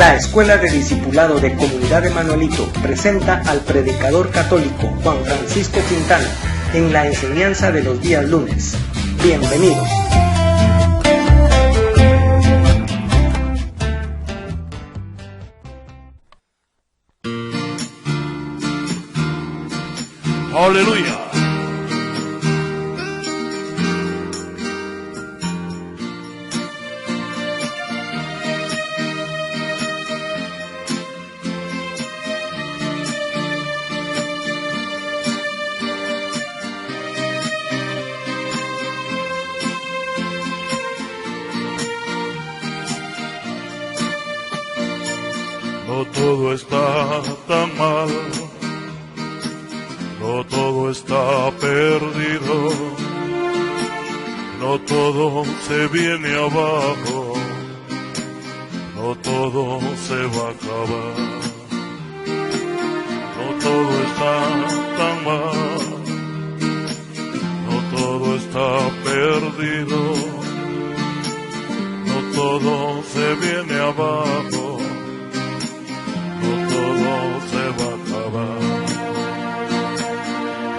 La Escuela de Discipulado de Comunidad de Manuelito presenta al predicador católico Juan Francisco Quintana en la enseñanza de los días lunes. Bienvenidos. Aleluya. No todo está tan mal, no todo está perdido, no todo se viene abajo, no todo se va a acabar. No todo está tan mal, no todo está perdido, no todo se viene abajo. Se va a acabar.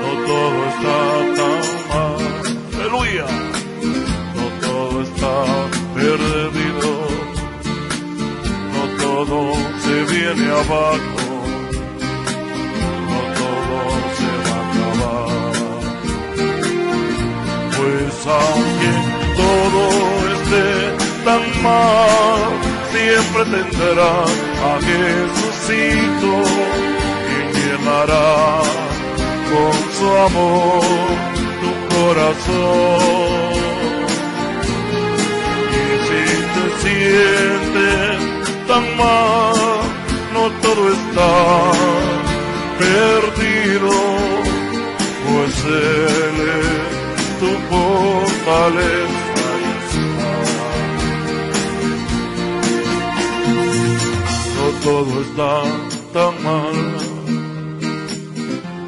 No todo está tan mal, aleluya. No todo está perdido, no todo se viene abajo, no todo se va a acabar. Pues aunque todo esté tan mal, siempre tendrás a Jesucito, quien llenará con su amor tu corazón. Y si te sientes tan mal, no todo está perdido, pues Él es tu fortaleza. No todo está tan mal,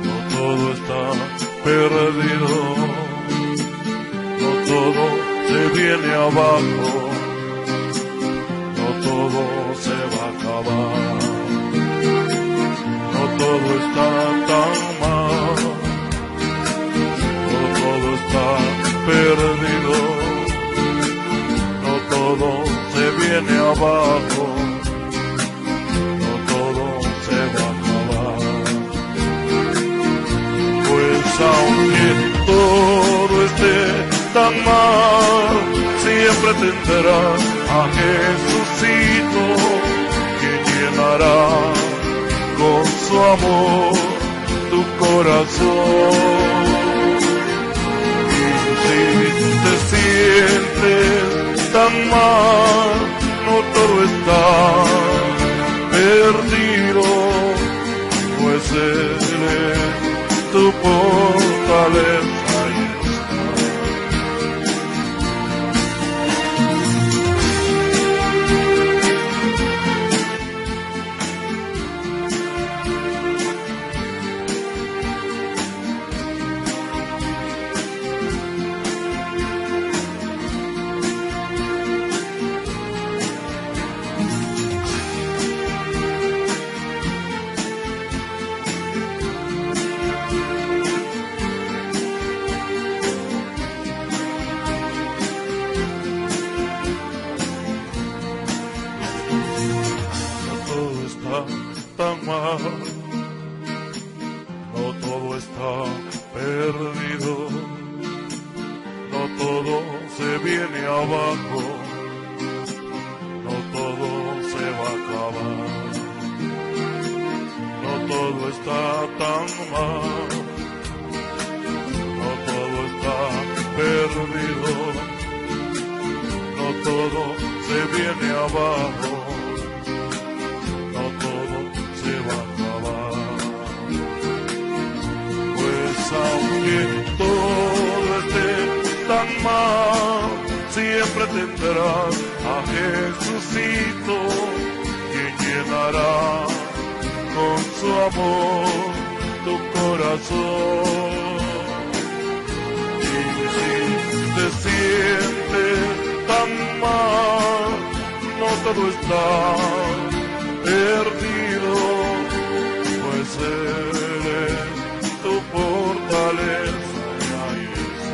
no todo está perdido, no todo se viene abajo, no todo se va a acabar. No todo está tan mal, no todo está perdido, no todo se viene abajo. Aunque todo esté tan mal, siempre tendrás a Jesucito, que llenará con su amor tu corazón. Y si te sientes tan mal, no todo está perdido, pues Él es tu fortaleza y tan mal, no todo está perdido, no todo se viene abajo, no todo se va a acabar. No todo está tan mal, no todo está perdido, no todo se viene abajo. Aunque todo esté tan mal, siempre tendrás a Jesucito, quien llenará con su amor tu corazón. Y si te sientes tan mal, no todo está perdido, pues eres tu fortaleza y ahí está.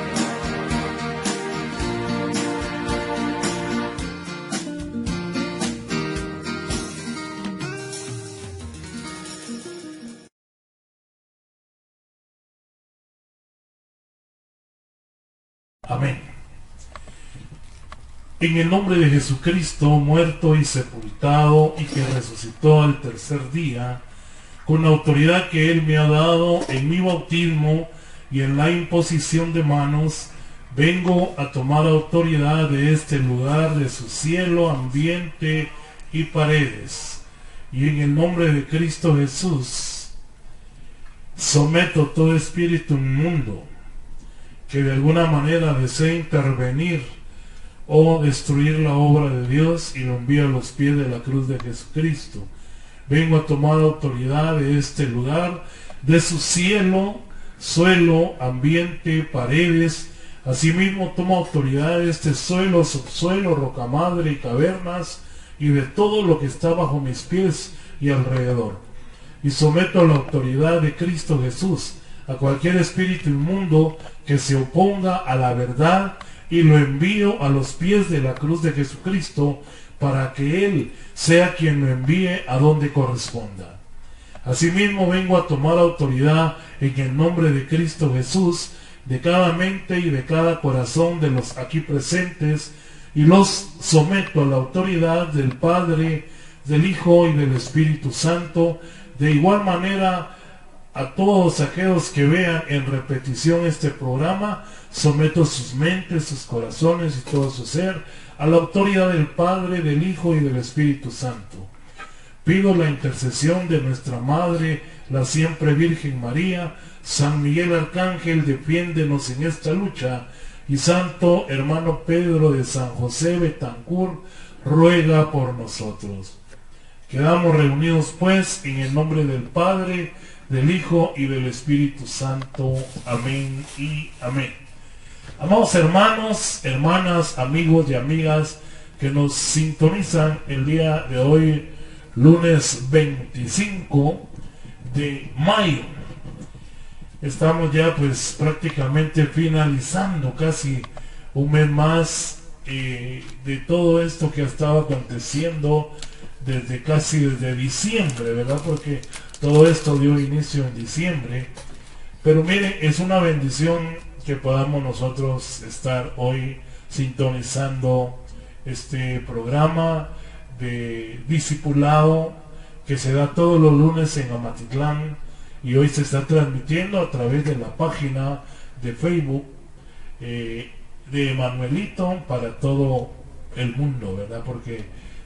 Amén. En el nombre de Jesucristo, muerto y sepultado, y que resucitó al tercer día, con la autoridad que Él me ha dado en mi bautismo y en la imposición de manos, vengo a tomar autoridad de este lugar, de su cielo, ambiente y paredes. Y en el nombre de Cristo Jesús, someto todo espíritu inmundo que de alguna manera desee intervenir o destruir la obra de Dios y lo envío a los pies de la cruz de Jesucristo. Vengo a tomar autoridad de este lugar, de su cielo, suelo, ambiente, paredes. Asimismo tomo autoridad de este suelo, subsuelo, rocamadre y cavernas, y de todo lo que está bajo mis pies y alrededor. Y someto a la autoridad de Cristo Jesús a cualquier espíritu inmundo que se oponga a la verdad, y lo envío a los pies de la cruz de Jesucristo para que Él sea quien lo envíe a donde corresponda. Asimismo vengo a tomar autoridad en el nombre de Cristo Jesús de cada mente y de cada corazón de los aquí presentes, y los someto a la autoridad del Padre, del Hijo y del Espíritu Santo. De igual manera, a todos aquellos que vean en repetición este programa, someto sus mentes, sus corazones y todo su ser a la autoridad del Padre, del Hijo y del Espíritu Santo. Pido la intercesión de nuestra Madre, la siempre Virgen María. San Miguel Arcángel, defiéndenos en esta lucha. Y Santo Hermano Pedro de San José Betancourt, ruega por nosotros. Quedamos reunidos pues en el nombre del Padre, del Hijo y del Espíritu Santo. Amén y amén. Amados hermanos, hermanas, amigos y amigas que nos sintonizan el día de hoy, lunes 25 de mayo. Estamos ya pues prácticamente finalizando casi un mes más de todo esto que ha estado aconteciendo desde diciembre, ¿verdad? Porque todo esto dio inicio en diciembre. Pero miren, es una bendición que podamos nosotros estar hoy sintonizando este programa de discipulado que se da todos los lunes en Amatitlán, y hoy se está transmitiendo a través de la página de Facebook de Manuelito para todo el mundo, ¿verdad? Porque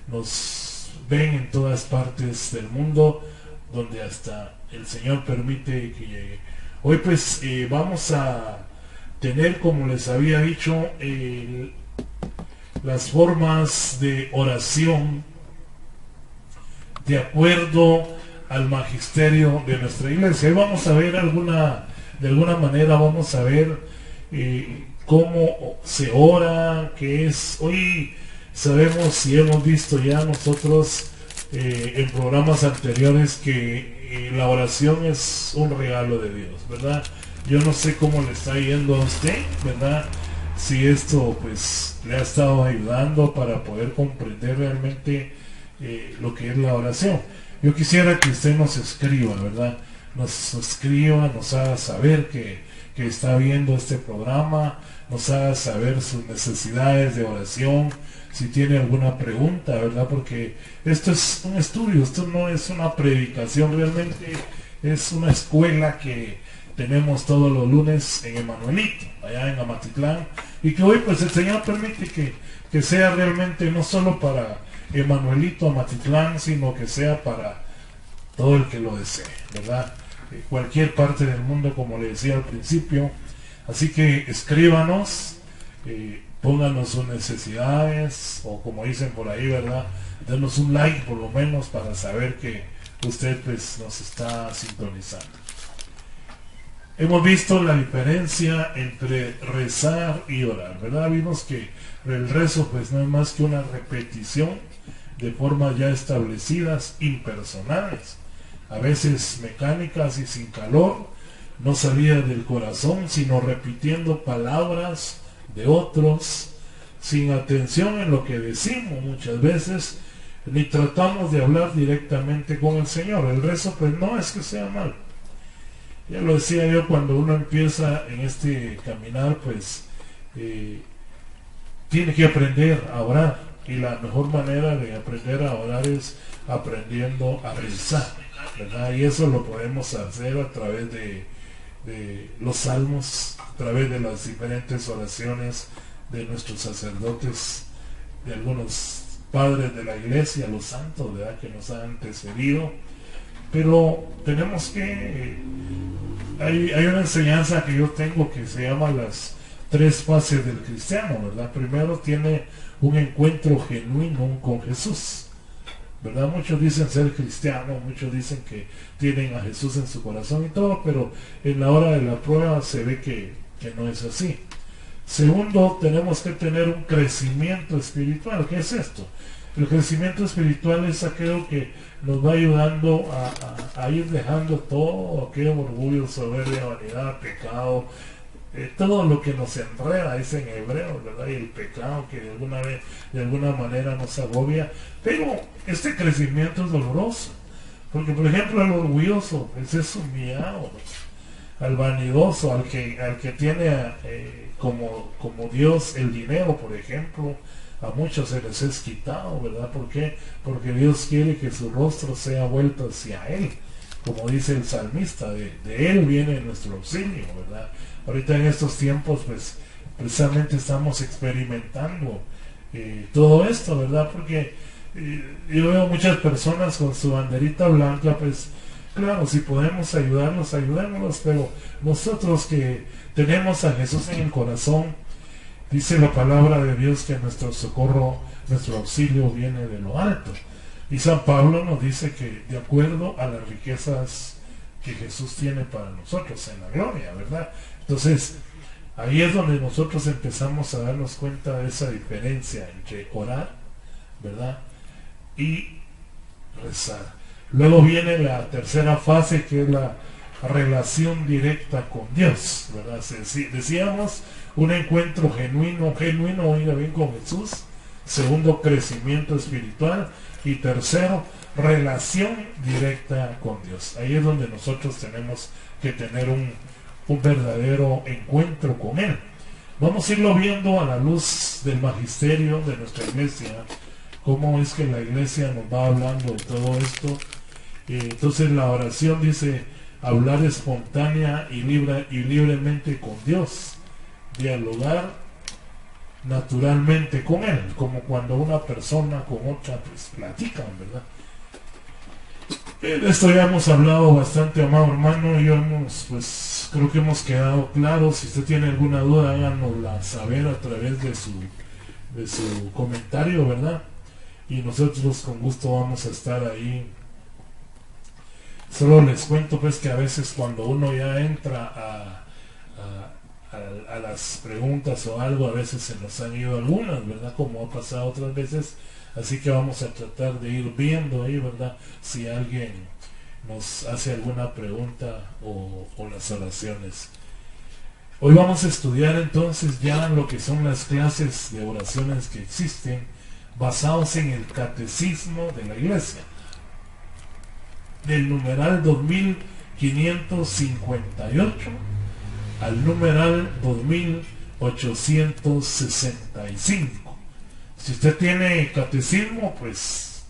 nos ven en todas partes del mundo, donde hasta el Señor permite que llegue. Hoy pues vamos a tener, como les había dicho, las formas de oración de acuerdo al magisterio de nuestra iglesia. Hoy vamos a ver de alguna manera vamos a ver cómo se ora, qué es. Hoy sabemos y hemos visto ya nosotros en programas anteriores que la oración es un regalo de Dios, ¿verdad? Yo no sé cómo le está yendo a usted, ¿verdad? Si esto pues le ha estado ayudando para poder comprender realmente lo que es la oración. Yo quisiera que usted nos escriba, ¿verdad? Nos escriba, nos haga saber que está viendo este programa, nos haga saber sus necesidades de oración, si tiene alguna pregunta, ¿verdad? Porque esto es un estudio, esto no es una predicación, realmente es una escuela que tenemos todos los lunes en Emanuelito, allá en Amatitlán, y que hoy pues el Señor permite que sea realmente no solo para Emanuelito, Amatitlán, sino que sea para todo el que lo desee, ¿verdad? Cualquier parte del mundo, como le decía al principio. Así que escríbanos, pónganos sus necesidades, o como dicen por ahí, ¿verdad? Denos un like por lo menos para saber que usted pues nos está sintonizando. Hemos visto la diferencia entre rezar y orar, ¿verdad? Vimos que el rezo pues no es más que una repetición de formas ya establecidas, impersonales, a veces mecánicas y sin calor, no salía del corazón, sino repitiendo palabras de otros, sin atención en lo que decimos muchas veces, ni tratamos de hablar directamente con el Señor. El rezo pues no es que sea mal. Ya lo decía yo, cuando uno empieza en este caminar, pues tiene que aprender a orar, y la mejor manera de aprender a orar es aprendiendo a rezar, ¿verdad? Y eso lo podemos hacer a través de los salmos, a través de las diferentes oraciones de nuestros sacerdotes, de algunos padres de la iglesia, los santos, ¿verdad?, que nos han antecedido. Pero tenemos que hay una enseñanza que yo tengo que se llama las 3 fases del cristiano, ¿verdad? Primero tiene un encuentro genuino con Jesús, ¿verdad? Muchos dicen ser cristianos, muchos dicen que tienen a Jesús en su corazón y todo, pero en la hora de la prueba se ve que no es así. Segundo, tenemos que tener un crecimiento espiritual. ¿Qué es esto? El crecimiento espiritual es aquello que nos va ayudando a ir dejando todo aquello, orgullo, soberbia, vanidad, pecado, todo lo que nos enreda, es en hebreo, ¿verdad? Y el pecado que de alguna manera nos agobia. Pero este crecimiento es doloroso, porque por ejemplo el orgulloso es humillado, al vanidoso, al que tiene como Dios el dinero, por ejemplo, a muchos se les es quitado, ¿verdad? ¿Por qué? Porque Dios quiere que su rostro sea vuelto hacia Él, como dice el salmista, de Él viene nuestro auxilio, ¿verdad? Ahorita en estos tiempos, pues, precisamente estamos experimentando todo esto, ¿verdad? Porque yo veo muchas personas con su banderita blanca, pues, claro, si podemos ayudarlos, ayudémoslos, pero nosotros que tenemos a Jesús en el corazón, dice la palabra de Dios que nuestro socorro, nuestro auxilio viene de lo alto. Y San Pablo nos dice que de acuerdo a las riquezas que Jesús tiene para nosotros en la gloria, ¿verdad? Entonces, ahí es donde nosotros empezamos a darnos cuenta de esa diferencia entre orar, ¿verdad?, y rezar. Luego viene la tercera fase, que es la relación directa con Dios, ¿verdad? Decíamos, un encuentro genuino, oiga bien, con Jesús. Segundo, crecimiento espiritual. Y tercero, relación directa con Dios. Ahí es donde nosotros tenemos que tener un verdadero encuentro con Él. Vamos a irlo viendo a la luz del magisterio de nuestra iglesia, cómo es que la iglesia nos va hablando de todo esto. Entonces la oración dice: hablar espontánea y libremente con Dios, dialogar naturalmente con Él, como cuando una persona con otra pues platican, ¿verdad? De esto ya hemos hablado bastante, amado hermano, y creo que hemos quedado claros. Si usted tiene alguna duda, háganosla saber a través de su comentario, ¿verdad? Y nosotros con gusto vamos a estar ahí. Solo les cuento pues que a veces cuando uno ya entra a las preguntas o algo, a veces se nos han ido algunas, ¿verdad? Como ha pasado otras veces. Así que vamos a tratar de ir viendo ahí, ¿verdad?, si alguien nos hace alguna pregunta o las oraciones. Hoy vamos a estudiar entonces ya lo que son las clases de oraciones que existen, basados en el catecismo de la iglesia, del numeral 2558 al numeral 2865. Si usted tiene catecismo, pues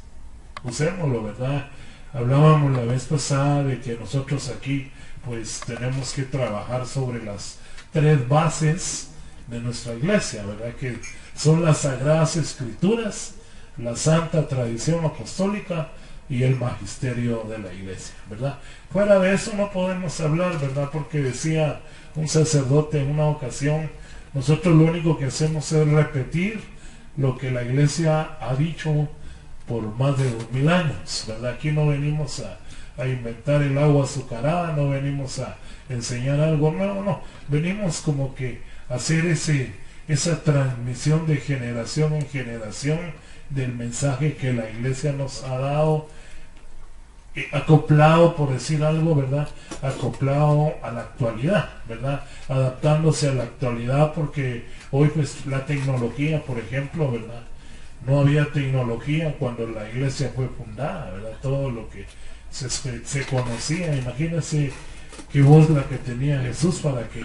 usémoslo, ¿verdad? Hablábamos la vez pasada de que nosotros aquí pues tenemos que trabajar sobre las 3 bases de nuestra iglesia, ¿verdad? Que son las Sagradas Escrituras, la Santa Tradición Apostólica y el Magisterio de la Iglesia, ¿verdad? Fuera de eso no podemos hablar, ¿verdad? Porque decía un sacerdote en una ocasión: nosotros lo único que hacemos es repetir lo que la Iglesia ha dicho por más de 2000 años, ¿verdad? Aquí no venimos a inventar el agua azucarada, no venimos a enseñar algo nuevo, no, venimos como que a hacer esa transmisión de generación en generación del mensaje que la iglesia nos ha dado, acoplado, por decir algo, ¿verdad? Acoplado a la actualidad, ¿verdad? Adaptándose a la actualidad, porque hoy pues la tecnología, por ejemplo, ¿verdad? No había tecnología cuando la iglesia fue fundada, ¿verdad? Todo lo que se conocía, imagínense qué voz la que tenía Jesús para que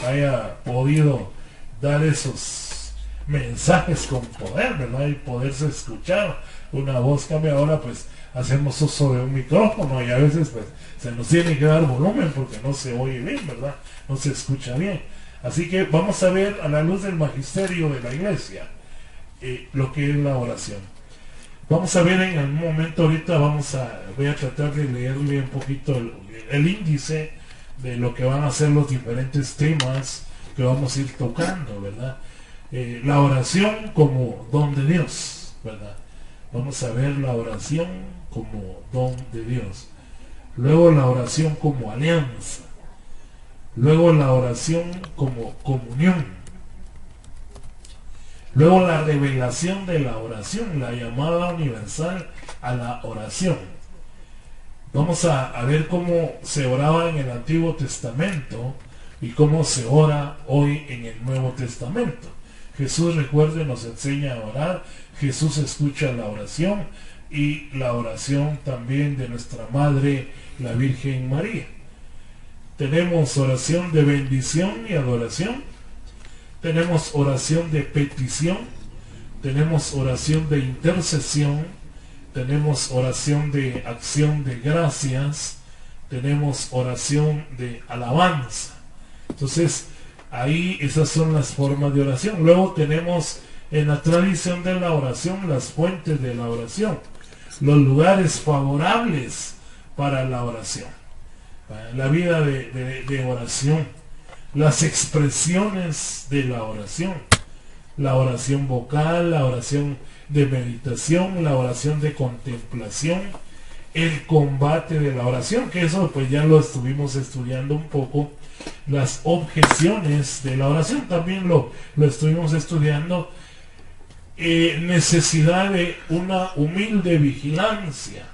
haya podido dar esos mensajes con poder, ¿verdad? Y poderse escuchar una voz. Cambia ahora, pues hacemos uso de un micrófono y a veces pues se nos tiene que dar volumen porque no se oye bien, ¿verdad? No se escucha bien. Así que vamos a ver a la luz del magisterio de la iglesia lo que es la oración. Vamos a ver en un momento, ahorita voy a tratar de leerle un poquito el índice de lo que van a ser los diferentes temas que vamos a ir tocando, ¿verdad? La oración como don de Dios, ¿verdad? Vamos a ver la oración como don de Dios. Luego la oración como alianza. Luego la oración como comunión. Luego la revelación de la oración, la llamada universal a la oración. Vamos a ver cómo se oraba en el Antiguo Testamento y cómo se ora hoy en el Nuevo Testamento. Jesús, recuerde, nos enseña a orar. Jesús escucha la oración y la oración también de nuestra Madre, la Virgen María. Tenemos oración de bendición y adoración. Tenemos oración de petición, tenemos oración de intercesión, tenemos oración de acción de gracias, tenemos oración de alabanza. Entonces, ahí esas son las formas de oración. Luego tenemos en la tradición de la oración las fuentes de la oración, los lugares favorables para la oración, la vida de oración. Las expresiones de la oración vocal, la oración de meditación, la oración de contemplación, el combate de la oración, que eso pues ya lo estuvimos estudiando un poco, las objeciones de la oración también lo estuvimos estudiando, necesidad de una humilde vigilancia,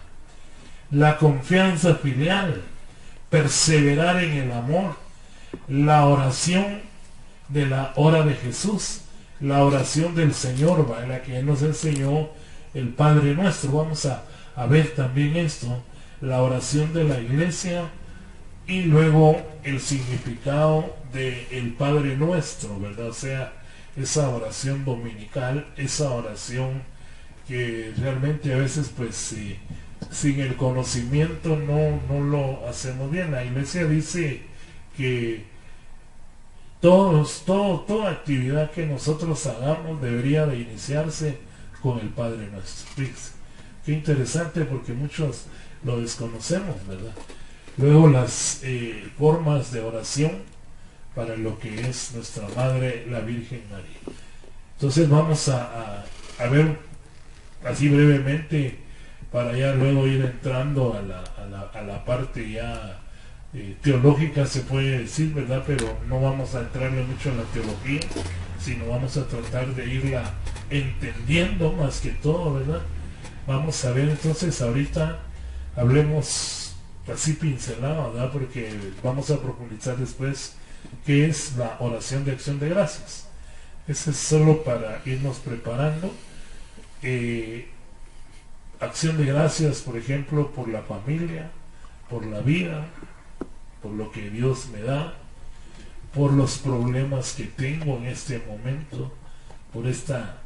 la confianza filial, perseverar en el amor, la oración de la hora de Jesús, la oración del Señor, la que nos enseñó el Padre Nuestro. Vamos a ver también esto, la oración de la iglesia y luego el significado del Padre Nuestro, ¿verdad? O sea, esa oración dominical, esa oración que realmente a veces pues sin el conocimiento no lo hacemos bien. La iglesia dice que toda actividad que nosotros hagamos debería de iniciarse con el Padre Nuestro. Fíjense, qué interesante, porque muchos lo desconocemos, ¿verdad? Luego las formas de oración para lo que es nuestra Madre, la Virgen María. Entonces vamos a ver así brevemente, para ya luego ir entrando a la parte ya teológica, se puede decir, ¿verdad? Pero no vamos a entrarle mucho en la teología, sino vamos a tratar de irla entendiendo más que todo, ¿verdad? Vamos a ver entonces, ahorita hablemos así pincelado, ¿verdad? Porque vamos a profundizar después qué es la oración de acción de gracias. Ese es solo para irnos preparando. Acción de gracias, por ejemplo, por la familia, por la vida, por lo que Dios me da, por los problemas que tengo en este momento, por esta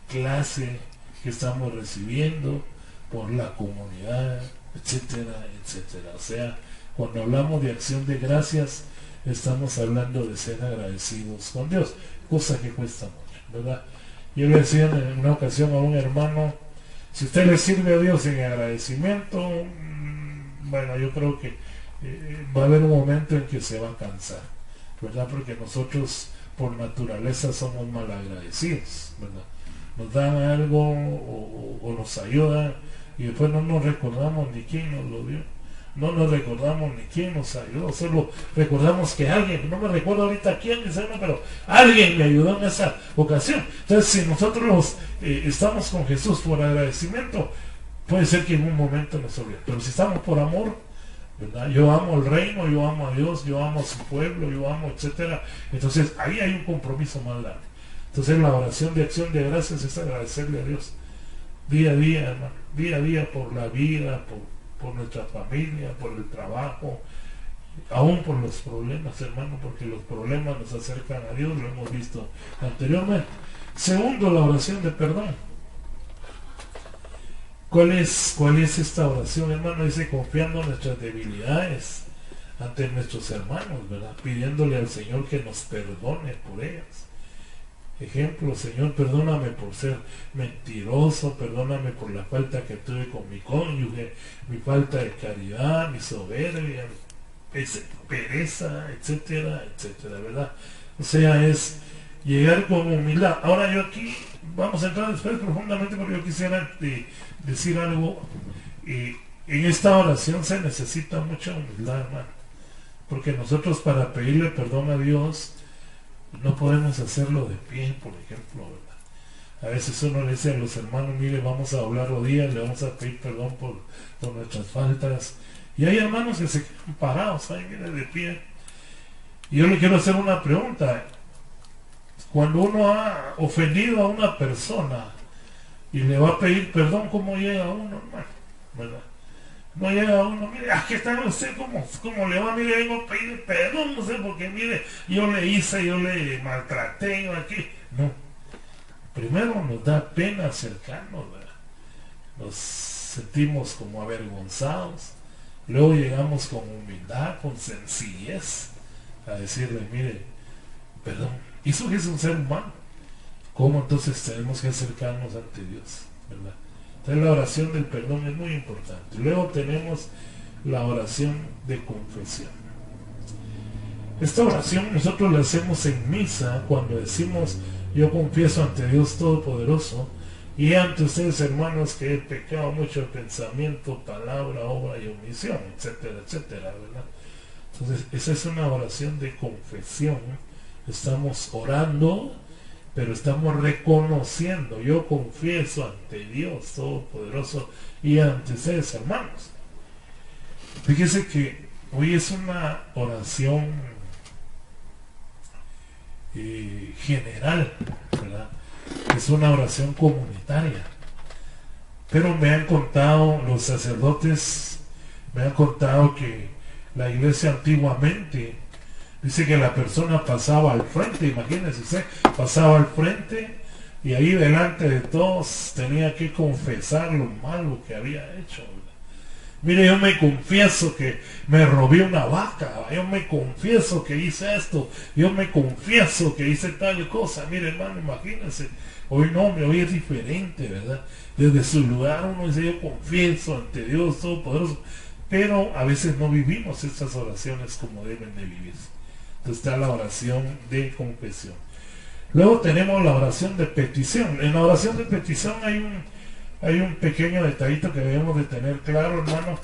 clase que estamos recibiendo, por la comunidad, etcétera, etcétera. O sea, cuando hablamos de acción de gracias, estamos hablando de ser agradecidos con Dios, cosa que cuesta mucho, ¿verdad? Yo le decía en una ocasión a un hermano, si usted le sirve a Dios en agradecimiento, bueno, yo creo que va a haber un momento en que se va a cansar, ¿verdad? Porque nosotros por naturaleza somos malagradecidos, ¿verdad? Nos dan algo o nos ayudan y después no nos recordamos ni quién nos lo dio, no nos recordamos ni quién nos ayudó, solo recordamos que alguien, no me recuerdo ahorita quién, pero alguien me ayudó en esa ocasión. Entonces, si nosotros estamos con Jesús por agradecimiento, puede ser que en un momento nos olvide, pero si estamos por amor, ¿verdad? Yo amo el reino, yo amo a Dios, yo amo a su pueblo, yo amo, etcétera. Entonces, ahí hay un compromiso más grande. Entonces, la oración de acción de gracias es agradecerle a Dios día a día, hermano, día a día, por la vida, por nuestra familia, por el trabajo, aún por los problemas, hermano, porque los problemas nos acercan a Dios, lo hemos visto anteriormente. Segundo, la oración de perdón. ¿Cuál es esta oración, hermano? Dice, confiando en nuestras debilidades ante nuestros hermanos, ¿verdad? Pidiéndole al Señor que nos perdone por ellas. Ejemplo, Señor, perdóname por ser mentiroso, perdóname por la falta que tuve con mi cónyuge, mi falta de caridad, mi soberbia, pereza, etcétera, etcétera, ¿verdad? O sea, es llegar con humildad. Ahora yo aquí, vamos a entrar después profundamente, porque yo quisiera decir algo. En esta oración se necesita mucha humildad, hermano, porque nosotros, para pedirle perdón a Dios, no podemos hacerlo de pie, por ejemplo, ¿verdad? A veces uno le dice a los hermanos, mire, vamos a doblar rodillas, le vamos a pedir perdón por nuestras faltas, y hay hermanos que se quedan parados ahí, mire, de pie. Y yo le quiero hacer una pregunta. Cuando uno ha ofendido a una persona y le va a pedir perdón, ¿cómo llega uno, hermano? ¿Verdad? No llega uno, mire, aquí está usted, como le va, mire, vengo a pedir perdón, no sé, porque mire, yo le maltraté, yo aquí. No. Primero nos da pena acercarnos, ¿verdad? Nos sentimos como avergonzados. Luego llegamos con humildad, con sencillez, a decirle, mire, perdón. Eso es un ser humano. ¿Cómo entonces tenemos que acercarnos ante Dios, ¿verdad? Entonces la oración del perdón es muy importante. Luego tenemos la oración de confesión. Esta oración nosotros la hacemos en misa cuando decimos, yo confieso ante Dios Todopoderoso y ante ustedes, hermanos, que he pecado mucho de pensamiento, palabra, obra y omisión, etcétera, etcétera, ¿verdad? Entonces esa es una oración de confesión. Estamos orando, pero estamos reconociendo, yo confieso ante Dios Todopoderoso y ante ustedes, hermanos. Fíjese que hoy es una oración general, ¿verdad? Es una oración comunitaria. Pero me han contado los sacerdotes, me han contado que la iglesia antiguamente, dice que la persona pasaba al frente, imagínense usted, pasaba al frente y ahí delante de todos tenía que confesar lo malo que había hecho, ¿verdad? Mire, yo me confieso que me robé una vaca, yo me confieso que hice esto, yo me confieso que hice tal cosa. Mire, hermano, imagínense, hoy no, hoy es diferente, ¿verdad? Desde su lugar uno dice, yo confieso ante Dios Todopoderoso, pero a veces no vivimos estas oraciones como deben de vivirse. Entonces está la oración de confesión. Luego tenemos la oración de petición. En la oración de petición hay un pequeño detallito que debemos de tener claro, hermano.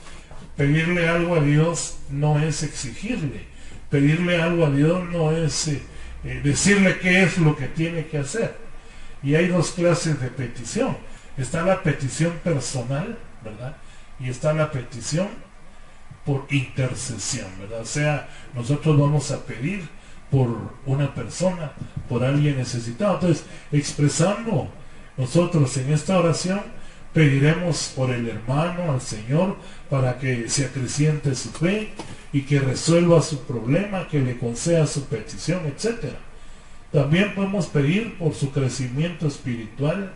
Pedirle algo a Dios no es exigirle. Pedirle algo a Dios no es decirle qué es lo que tiene que hacer. Y hay dos clases de petición. Está la petición personal, ¿verdad? Y está la petición por intercesión, ¿verdad? O sea, nosotros vamos a pedir por una persona, por alguien necesitado. Entonces, expresando nosotros en esta oración, pediremos por el hermano al Señor para que se acreciente su fe y que resuelva su problema, que le conceda su petición, etc. También podemos pedir por su crecimiento espiritual,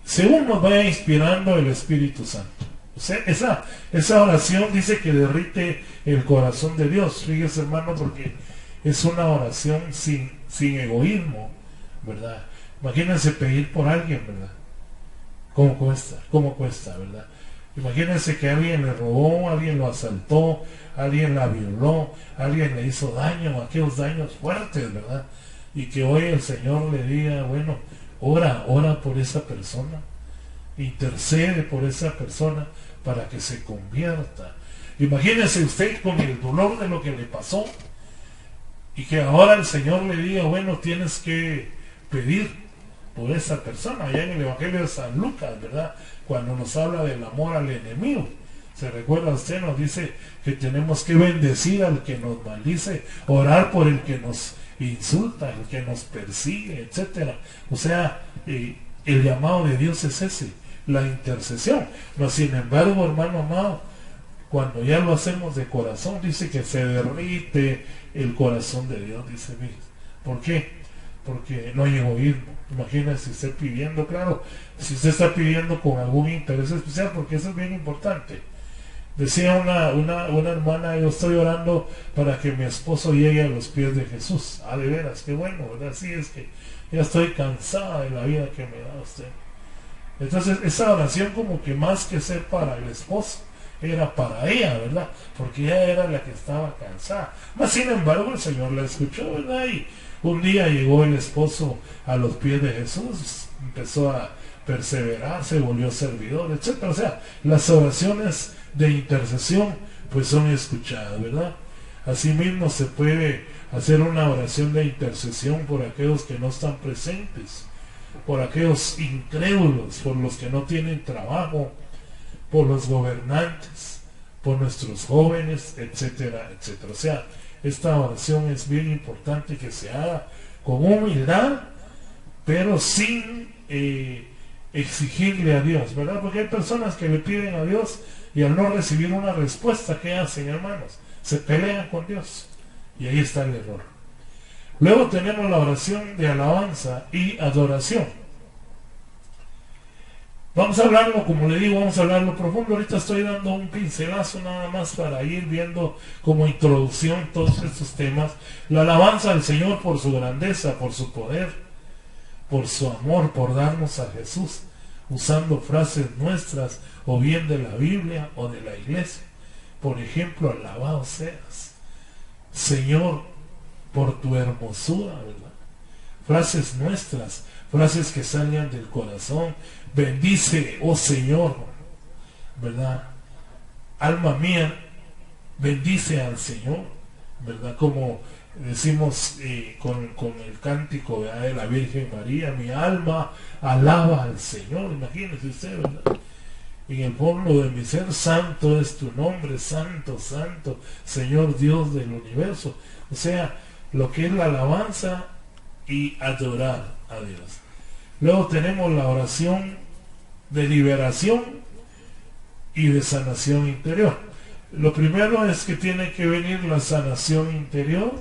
según nos vaya inspirando el Espíritu Santo. O sea, esa oración dice que derrite el corazón de Dios. Fíjese, hermano, porque es una oración sin egoísmo, ¿verdad? Imagínense pedir por alguien, ¿verdad? ¿Cómo cuesta, verdad? Imagínense que alguien le robó, alguien lo asaltó, alguien la violó, alguien le hizo daño, aquellos daños fuertes, ¿verdad? Y que hoy el Señor le diga, bueno, ora por esa persona, intercede por esa persona, para que se convierta. Imagínese usted con el dolor de lo que le pasó y que ahora el Señor le diga, bueno, tienes que pedir por esa persona. Allá en el Evangelio de San Lucas, ¿verdad? Cuando nos habla del amor al enemigo, se recuerda usted, nos dice que tenemos que bendecir al que nos maldice, orar por el que nos insulta, el que nos persigue, etcétera. O sea, el llamado de Dios es ese, la intercesión. No, sin embargo, hermano amado, cuando ya lo hacemos de corazón, dice que se derrite el corazón de Dios, dice. ¿Por qué? Porque no hay egoísmo. Imagínese usted pidiendo, claro, si usted está pidiendo con algún interés especial, porque eso es bien importante. Decía una hermana, yo estoy orando para que mi esposo llegue a los pies de Jesús. De veras, qué bueno, ¿verdad? Sí, es que ya estoy cansada de la vida que me da usted. Entonces, esa oración como que más que ser para el esposo, era para ella, ¿verdad? Porque ella era la que estaba cansada. Mas, sin embargo, el Señor la escuchó, ¿verdad? Y un día llegó el esposo a los pies de Jesús, empezó a perseverar, se volvió servidor, etc. O sea, las oraciones de intercesión pues son escuchadas, ¿verdad? Asimismo se puede hacer una oración de intercesión por aquellos que no están presentes, por aquellos incrédulos, por los que no tienen trabajo, por los gobernantes, por nuestros jóvenes, etcétera, etcétera. O sea, esta oración es bien importante que se haga con humildad, pero sin exigirle a Dios, ¿verdad? Porque hay personas que le piden a Dios y al no recibir una respuesta, ¿qué hacen, hermanos? Se pelean con Dios. Y ahí está el error. Luego tenemos la oración de alabanza y adoración. Vamos a hablarlo, como le digo, vamos a hablarlo profundo. Ahorita estoy dando un pincelazo nada más para ir viendo como introducción todos estos temas. La alabanza al Señor por su grandeza, por su poder, por su amor, por darnos a Jesús, usando frases nuestras, o bien de la Biblia o de la iglesia. Por ejemplo, alabado seas, Señor, por tu hermosura, ¿verdad? Frases nuestras, frases que salgan del corazón. Bendice, oh Señor, ¿verdad? Alma mía, bendice al Señor, ¿verdad? Como decimos con el cántico, ¿verdad?, de la Virgen María, mi alma alaba al Señor. Imagínese usted, ¿verdad? En el fondo de mi ser, santo es tu nombre, santo, santo, Señor Dios del universo. O sea, lo que es la alabanza y adorar a Dios. Luego tenemos la oración de liberación y de sanación interior. Lo primero es que tiene que venir la sanación interior,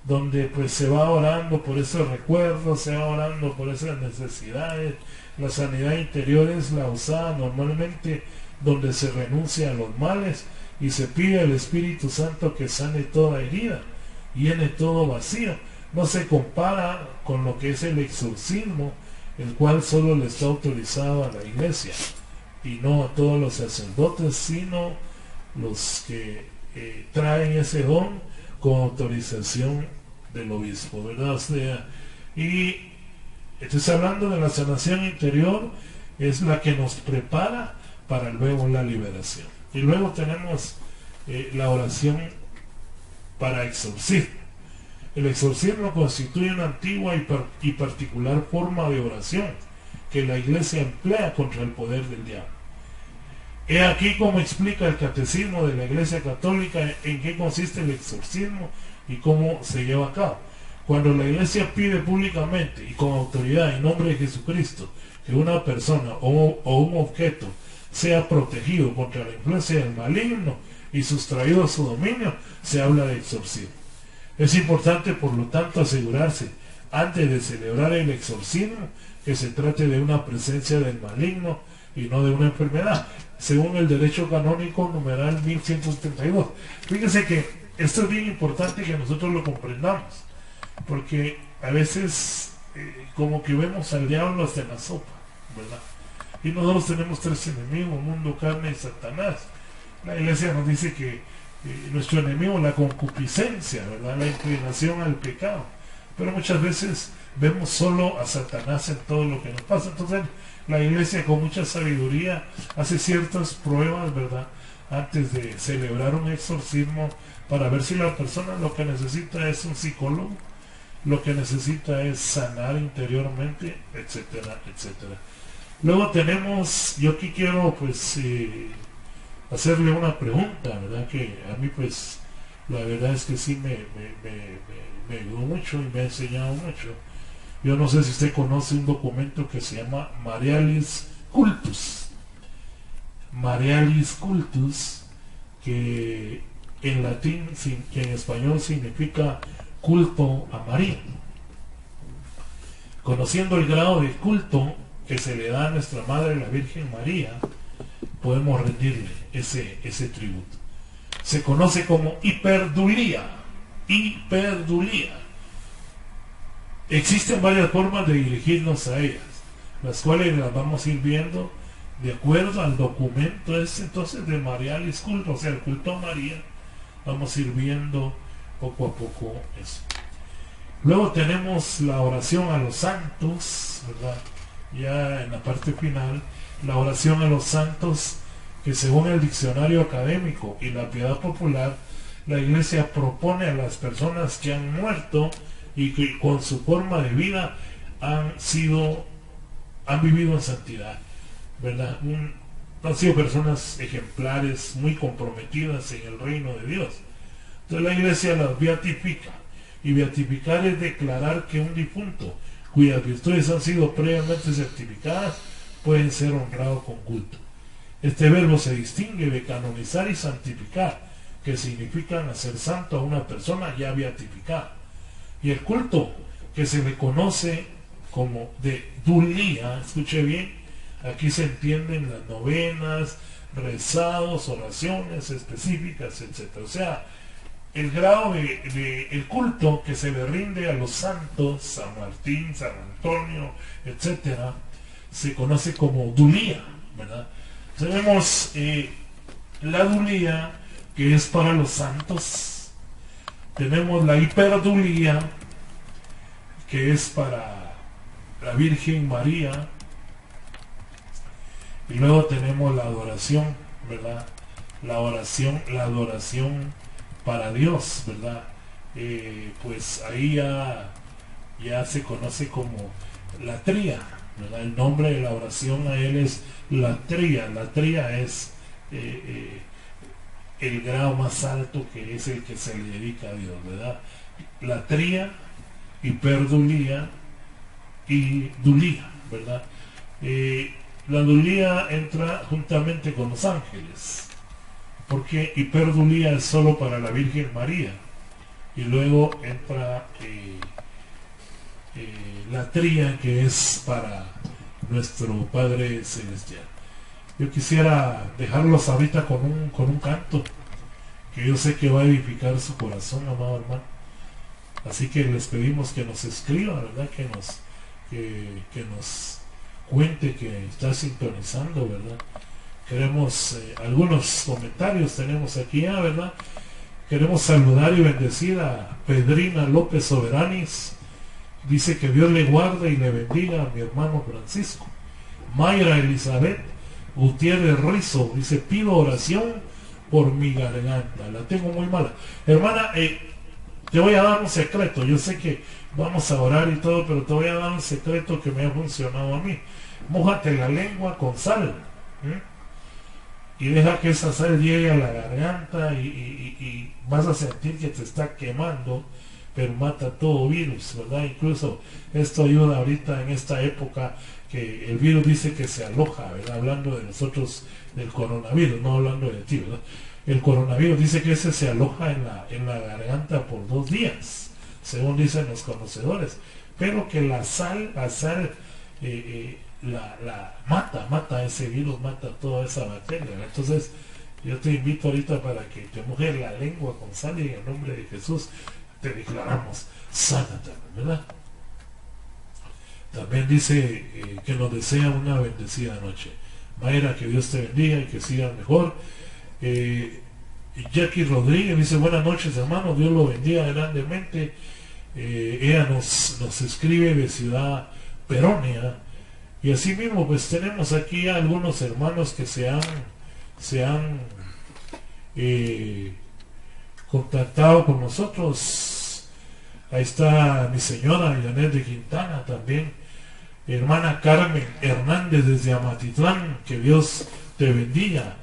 donde pues se va orando por esos recuerdos, se va orando por esas necesidades. La sanidad interior es la usada normalmente donde se renuncia a los males y se pide al Espíritu Santo que sane toda herida, llene todo vacío. No se compara con lo que es el exorcismo, el cual solo le está autorizado a la iglesia y no a todos los sacerdotes, sino los que traen ese don con autorización del obispo, ¿verdad? O sea, y estoy hablando de la sanación interior, es la que nos prepara para luego la liberación. Y luego tenemos la oración para exorcismo. El exorcismo constituye una antigua y particular forma de oración que la iglesia emplea contra el poder del diablo. He aquí como explica el catecismo de la Iglesia Católica en qué consiste el exorcismo y cómo se lleva a cabo. Cuando la iglesia pide públicamente y con autoridad en nombre de Jesucristo que una persona o un objeto sea protegido contra la influencia del maligno y sustraído a su dominio, se habla de exorcismo. Es importante, por lo tanto, asegurarse, antes de celebrar el exorcismo, que se trate de una presencia del maligno y no de una enfermedad, según el derecho canónico numeral 1172. Fíjense que esto es bien importante que nosotros lo comprendamos, porque a veces como que vemos al diablo hasta en la sopa, ¿verdad? Y nosotros tenemos tres enemigos: mundo, carne y Satanás. La iglesia nos dice que nuestro enemigo es la concupiscencia, ¿verdad?, la inclinación al pecado. Pero muchas veces vemos solo a Satanás en todo lo que nos pasa. Entonces la iglesia con mucha sabiduría hace ciertas pruebas, ¿verdad?, antes de celebrar un exorcismo, para ver si la persona lo que necesita es un psicólogo, lo que necesita es sanar interiormente, etcétera, etcétera. Luego tenemos, yo aquí quiero pues hacerle una pregunta, ¿verdad?, que a mí pues la verdad es que sí me ayudó mucho y me ha enseñado mucho. Yo no sé si usted conoce un documento que se llama Marialis Cultus. Marialis Cultus, que en latín, que en español significa culto a María. Conociendo el grado de culto que se le da a nuestra Madre, la Virgen María, podemos rendirle ese tributo. Se conoce como hiperdulía. Hiperdulía. Existen varias formas de dirigirnos a ellas, las cuales las vamos a ir viendo de acuerdo al documento entonces de Marialis Culto, o sea, el culto a María. Vamos a ir viendo poco a poco eso. Luego tenemos la oración a los santos, ¿verdad? Ya en la parte final, la oración a los santos, que según el diccionario académico y la piedad popular, la iglesia propone a las personas que han muerto y que con su forma de vida han vivido en santidad, ¿verdad? Han sido personas ejemplares, muy comprometidas en el reino de Dios. Entonces la iglesia las beatifica, y beatificar es declarar que un difunto cuyas virtudes han sido previamente certificadas pueden ser honrados con culto. Este verbo se distingue de canonizar y santificar, que significan hacer santo a una persona ya beatificada. Y el culto, que se le conoce como de dulía, escuche bien, aquí se entienden las novenas, rezados, oraciones específicas, etc. O sea, el grado el culto que se le rinde a los santos, San Martín, San Antonio, etc., se conoce como dulía, ¿verdad? Tenemos la dulía, que es para los santos. Tenemos la hiperdulía, que es para la Virgen María. Y luego tenemos la adoración, ¿verdad? La adoración para Dios, ¿verdad? Pues ahí ya se conoce como la tría, ¿verdad? El nombre de la oración a él es la tría. La tría es el grado más alto, que es el que se le dedica a Dios, ¿verdad? La tría, hiperdulía y dulía, ¿verdad? La dulía entra juntamente con los ángeles, porque hiperdulía es solo para la Virgen María, y luego entra la tría, que es para nuestro Padre Celestial. Yo quisiera dejarlos ahorita con un canto que yo sé que va a edificar su corazón, amado hermano. Así que les pedimos que nos escriba, ¿verdad? Que nos cuente que está sintonizando, ¿verdad? Queremos algunos comentarios tenemos aquí, ¿verdad? Queremos saludar y bendecir a Pedrina López Soberanis. Dice que Dios le guarde y le bendiga a mi hermano Francisco. Mayra Elizabeth Gutiérrez Rizo dice: pido oración por mi garganta, la tengo muy mala. Hermana, te voy a dar un secreto. Yo sé que vamos a orar y todo, pero te voy a dar un secreto que me ha funcionado a mí. Mójate la lengua con sal, y deja que esa sal llegue a la garganta, y vas a sentir que te está quemando, pero mata todo virus, ¿verdad? Incluso esto ayuda ahorita en esta época que el virus dice que se aloja, ¿verdad? Hablando de nosotros, del coronavirus, no hablando de ti, ¿verdad? El coronavirus dice que ese se aloja en la garganta por 2 días, según dicen los conocedores, pero que la sal la mata ese virus, mata toda esa bacteria, ¿verdad? Entonces yo te invito ahorita para que te mojes la lengua con sal, y en el nombre de Jesús te declaramos sánate, ¿verdad? También dice que nos desea una bendecida noche. Mayra, que Dios te bendiga y que sigas mejor. Jackie Rodríguez dice: buenas noches, hermano, Dios lo bendiga grandemente. ella nos escribe de Ciudad Peronia, y así mismo pues tenemos aquí a algunos hermanos que se han contactado con nosotros. Ahí está mi señora Janet de Quintana también, hermana Carmen Hernández desde Amatitlán, que Dios te bendiga.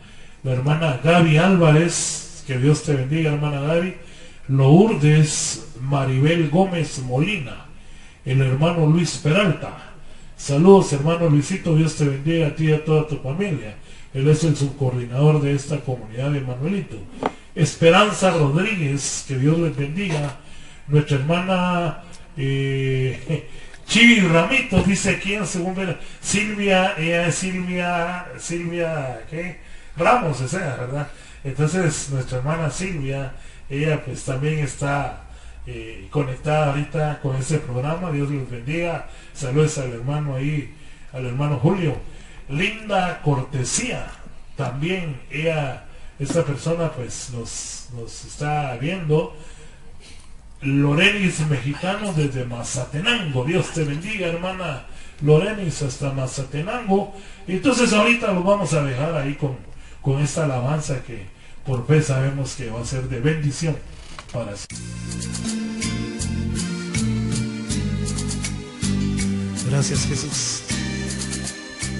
La hermana Gaby Álvarez, que Dios te bendiga, hermana Gaby. Lourdes Maribel Gómez Molina, el hermano Luis Peralta. Saludos, hermano Luisito, Dios te bendiga a ti y a toda tu familia. Él es el subcoordinador de esta comunidad de Manuelito. Esperanza Rodríguez, que Dios les bendiga. Nuestra hermana Chivi Ramitos, dice aquí en segundo, Silvia, ella es Silvia, ¿qué? Ramos, esa, ¿verdad? Entonces, nuestra hermana Silvia, ella pues también está conectada ahorita con este programa. Dios les bendiga. Saludos al hermano ahí, al hermano Julio. Linda Cortesía, también esta persona pues nos está viendo. Lorenis Mexicano desde Mazatenango, Dios te bendiga, hermana Lorenis, hasta Mazatenango. Entonces ahorita lo vamos a dejar ahí con esta alabanza que por fe sabemos que va a ser de bendición para sí. Gracias, Jesús,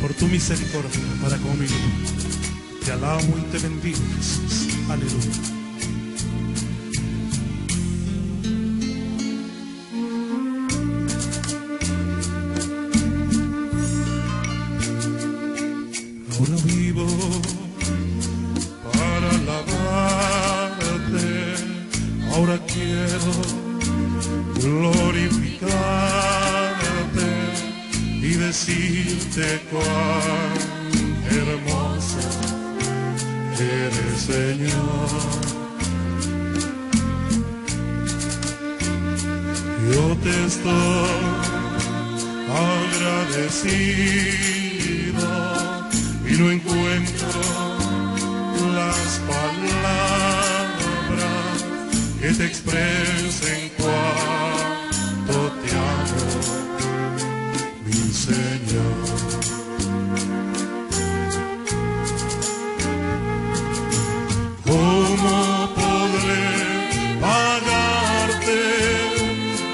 por tu misericordia para conmigo. Te alabo y te bendigo, Jesús. Aleluya. Ahora vivo para alabarte, ahora quiero glorificarte y decirte cuán hermoso eres, Señor. Yo te estoy agradecido y no encuentro las palabras que te expresen cuánto te amo, mi Señor. ¿Cómo podré pagarte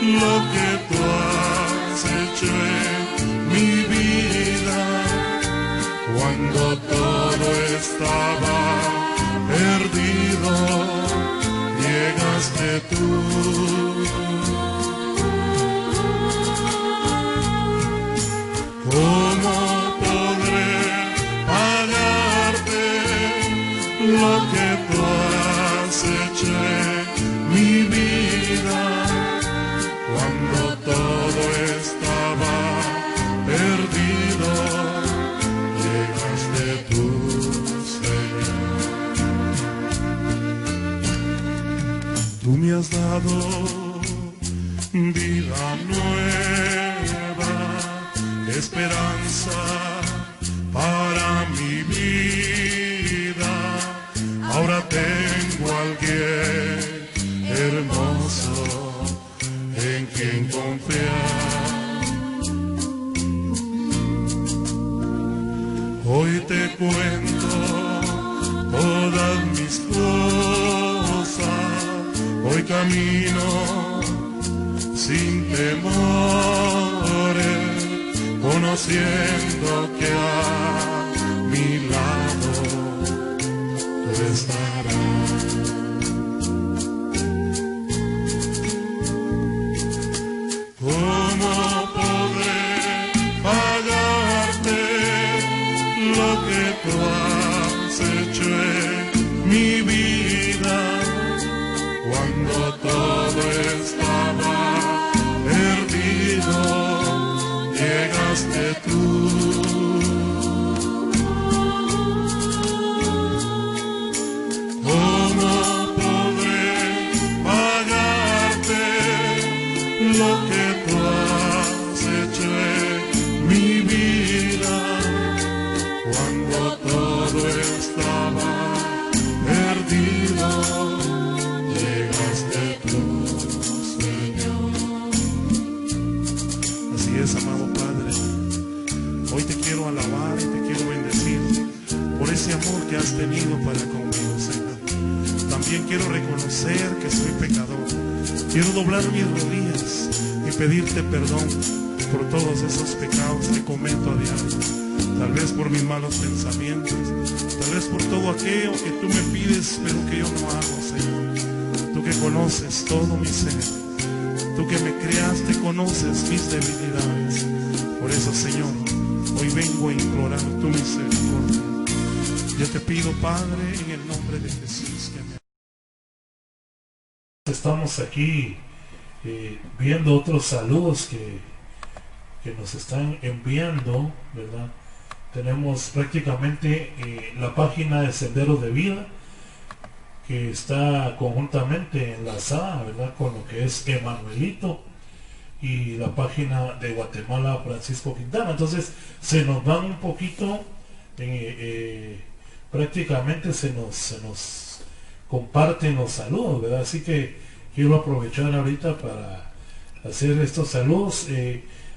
lo que tú has hecho en mi vida? Cuando todo estaba perdido, llegaste tú. ¿Cómo podré pagarte lo que tú has hecho en mi vida? Cuando todo estaba perdido, llegaste tú, Señor. Tú me has dado vida nueva, esperanza para mi vida. Ahora tengo a alguien hermoso en quien confiar. Hoy te cuento todas mis cosas, hoy camino sin temores, conociendo que a mi lado tú estarás. ¿Cómo podré pagarte lo que tú has hecho en mi vida? Cuando todo estaba perdido, llegaste tú. ¿Cómo podré pagarte lo que tú has hecho en mi vida? Cuando todo estaba perdido, llegaste tú. También quiero reconocer que soy pecador. Quiero doblar mis rodillas y pedirte perdón por todos esos pecados que cometo a diario. Tal vez por mis malos pensamientos, tal vez por todo aquello que tú me pides, pero que yo no hago, Señor. Tú que conoces todo mi ser, tú que me creaste, conoces mis debilidades. Por eso, Señor, hoy vengo a implorar tu misericordia. Yo te pido, Padre, en el nombre de Jesús, que me... Estamos aquí viendo otros saludos que nos están enviando, ¿verdad? Tenemos prácticamente la página de Senderos de Vida, que está conjuntamente enlazada, ¿verdad?, con lo que es Emanuelito, y la página de Guatemala, Francisco Quintana. Entonces se nos van un poquito, prácticamente se nos comparten los saludos, ¿verdad? Así que quiero aprovechar ahorita para hacer estos saludos.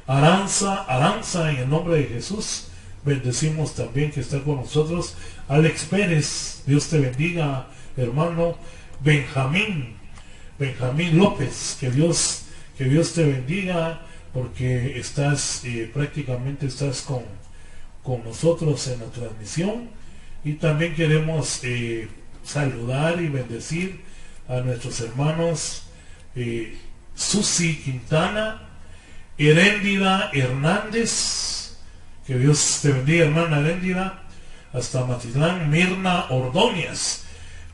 Aranza, en el nombre de Jesús, bendecimos también que está con nosotros. Alex Pérez, Dios te bendiga, hermano. Benjamín López, que Dios te bendiga, porque estás prácticamente estás con nosotros en la transmisión. Y también queremos saludar y bendecir a nuestros hermanos Susi Quintana, Heréndida Hernández, que Dios te bendiga, hermana Heréndida, hasta Matitlán. Mirna Ordóñez,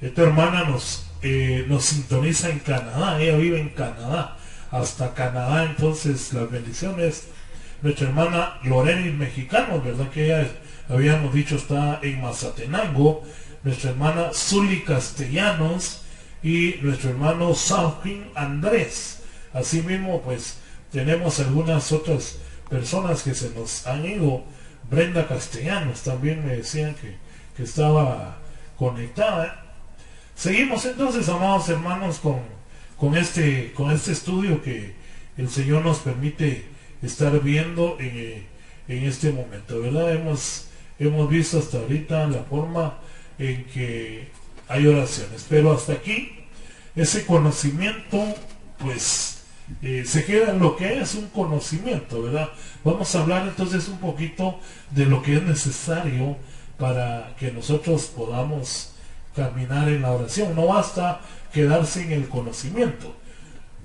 esta hermana nos sintoniza en Canadá, ella vive en Canadá, hasta Canadá. Entonces las bendiciones. Nuestra hermana Lorenis Mexicanos, ¿verdad?, que ella, habíamos dicho, está en Mazatenango. Nuestra hermana Zuli Castellanos y nuestro hermano Sauquín Andrés. Asimismo, pues tenemos algunas otras personas que se nos han ido. Brenda Castellanos también me decían que estaba conectada. Seguimos entonces, amados hermanos, con este estudio que el Señor nos permite estar viendo en este momento, ¿verdad? Hemos visto hasta ahorita la forma en que hay oraciones, pero hasta aquí ese conocimiento pues se queda en lo que es un conocimiento, ¿verdad? Vamos a hablar entonces un poquito de lo que es necesario para que nosotros podamos caminar en la oración. No basta quedarse en el conocimiento,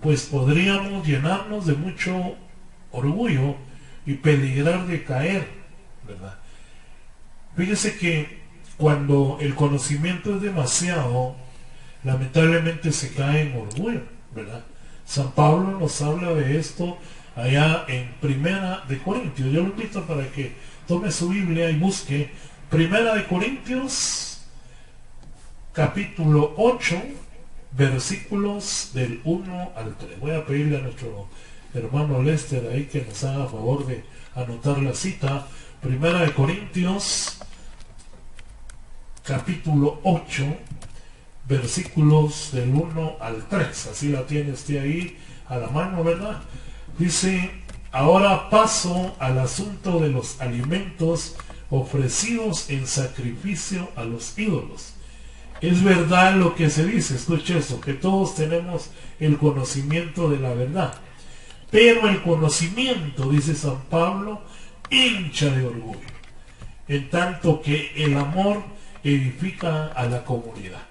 pues podríamos llenarnos de mucho orgullo y peligrar de caer, ¿verdad? Fíjese que cuando el conocimiento es demasiado, lamentablemente se cae en orgullo, ¿verdad? San Pablo nos habla de esto allá en Primera de Corintios. Yo lo invito para que tome su Biblia y busque Primera de Corintios, capítulo 8, versículos del 1 al 3. Voy a pedirle a nuestro hermano Lester ahí que nos haga favor de anotar la cita. Primera de Corintios, capítulo 8, versículos del 1 al 3. Así la tiene usted ahí a la mano, ¿verdad? Dice: ahora paso al asunto de los alimentos ofrecidos en sacrificio a los ídolos. Es verdad lo que se dice, escuche eso, que todos tenemos el conocimiento de la verdad, pero el conocimiento, dice San Pablo, hincha de orgullo, en tanto que el amor edifica a la comunidad.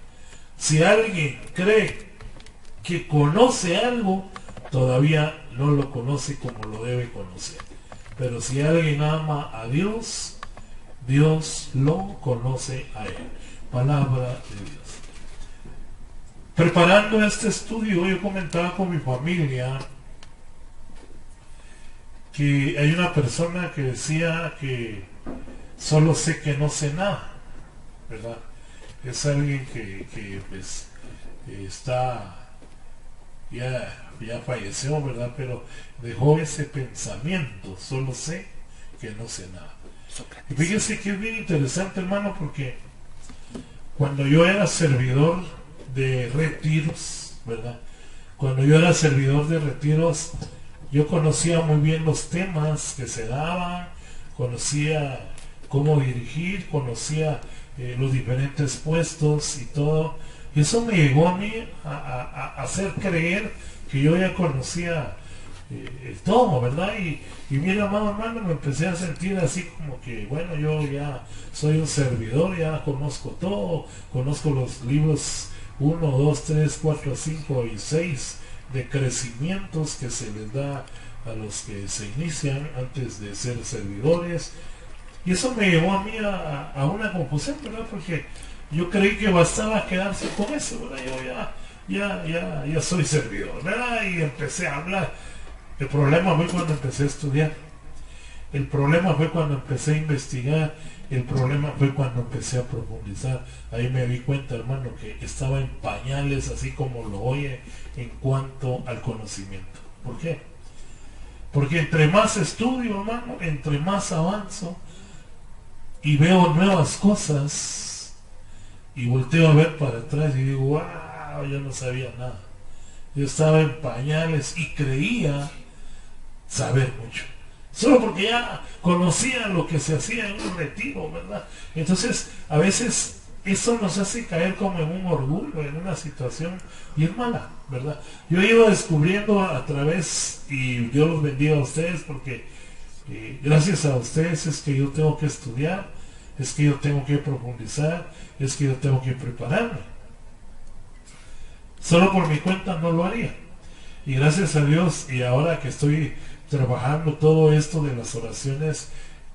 Si alguien cree que conoce algo, todavía no lo conoce como lo debe conocer. Pero si alguien ama a Dios, Dios lo conoce a él. Palabra de Dios. Preparando este estudio, yo comentaba con mi familia que hay una persona que decía que solo sé que no sé nada, ¿verdad? Es alguien que pues está ya falleció, ¿verdad? Pero dejó ese pensamiento: solo sé que no sé nada. Y fíjense que es bien interesante, hermano, porque cuando yo era servidor de retiros, ¿verdad? Cuando yo era servidor de retiros, yo conocía muy bien los temas que se daban, conocía cómo dirigir, conocía los diferentes puestos y todo. Y eso me llegó a mí a hacer creer que yo ya conocía todo, ¿verdad? Y mira, amado hermano, me empecé a sentir así como que, bueno, yo ya soy un servidor, ya conozco todo, conozco los libros 1, 2, 3, 4, 5 y 6 de crecimientos que se les da a los que se inician antes de ser servidores. Y eso me llevó a mí a una confusión, ¿verdad? Porque yo creí que bastaba quedarse con eso, ¿verdad? Yo ya soy servidor, ¿verdad? Y empecé a hablar. El problema fue cuando empecé a estudiar. El problema fue cuando empecé a investigar. El problema fue cuando empecé a profundizar. Ahí me di cuenta, hermano, que estaba en pañales, así como lo oye, en cuanto al conocimiento. ¿Por qué? Porque entre más estudio, hermano, entre más avanzo y veo nuevas cosas y volteo a ver para atrás y digo, wow, yo no sabía nada. Yo estaba en pañales y creía saber mucho, solo porque ya conocía lo que se hacía en un retiro, ¿verdad? Entonces, a veces eso nos hace caer como en un orgullo, en una situación bien mala, ¿verdad? Yo he ido descubriendo a través, y Dios los bendiga a ustedes, porque gracias a ustedes es que yo tengo que estudiar, es que yo tengo que profundizar, es que yo tengo que prepararme. Solo por mi cuenta no lo haría. Y gracias a Dios, y ahora que estoy trabajando todo esto de las oraciones,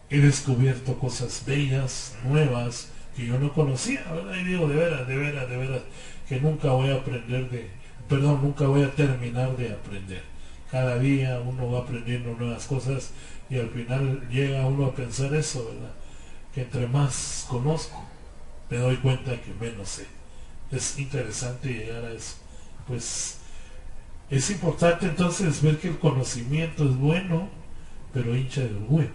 he descubierto cosas bellas, nuevas, que yo no conocía, ¿verdad? Y digo, de veras, que nunca voy a nunca voy a terminar de aprender. Cada día uno va aprendiendo nuevas cosas y al final llega uno a pensar eso, ¿verdad? Que entre más conozco, me doy cuenta que menos sé. Es interesante llegar a eso. Pues es importante entonces ver que el conocimiento es bueno, pero hincha de orgullo.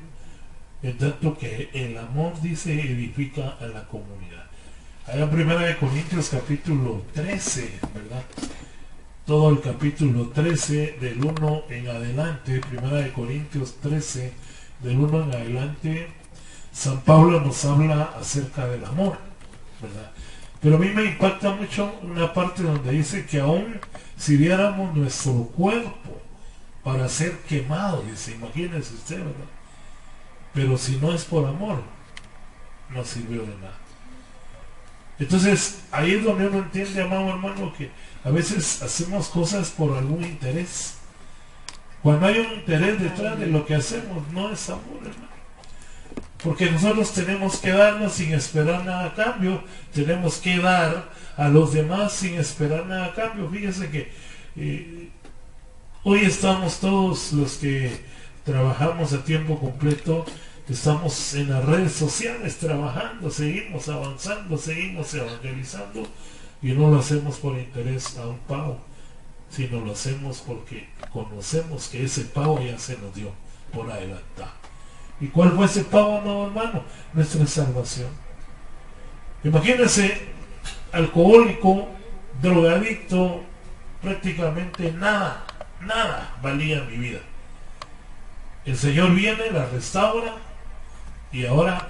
En tanto que el amor, dice, edifica a la comunidad. Allá en 1 Corintios capítulo 13, ¿verdad? Todo el capítulo 13 del 1 en adelante, 1 Corintios 13 del 1 en adelante, San Pablo nos habla acerca del amor, ¿verdad? Pero a mí me impacta mucho una parte donde dice que aún si diéramos nuestro cuerpo para ser quemado, dice, imagínense usted, ¿verdad? Pero si no es por amor, no sirvió de nada. Entonces, ahí es donde uno entiende, amado hermano, que a veces hacemos cosas por algún interés. Cuando hay un interés detrás de lo que hacemos, no es amor, hermano. Porque nosotros tenemos que darnos sin esperar nada a cambio, tenemos que dar a los demás sin esperar nada a cambio. Fíjense que hoy estamos todos los que trabajamos a tiempo completo, estamos en las redes sociales trabajando, seguimos avanzando, seguimos evangelizando, y no lo hacemos por interés a un pago, sino lo hacemos porque conocemos que ese pago ya se nos dio por adelantado. ¿Y cuál fue ese pago, amado hermano? Nuestra salvación. Imagínense, alcohólico, drogadicto, prácticamente nada valía mi vida. El Señor viene, la restaura, y ahora,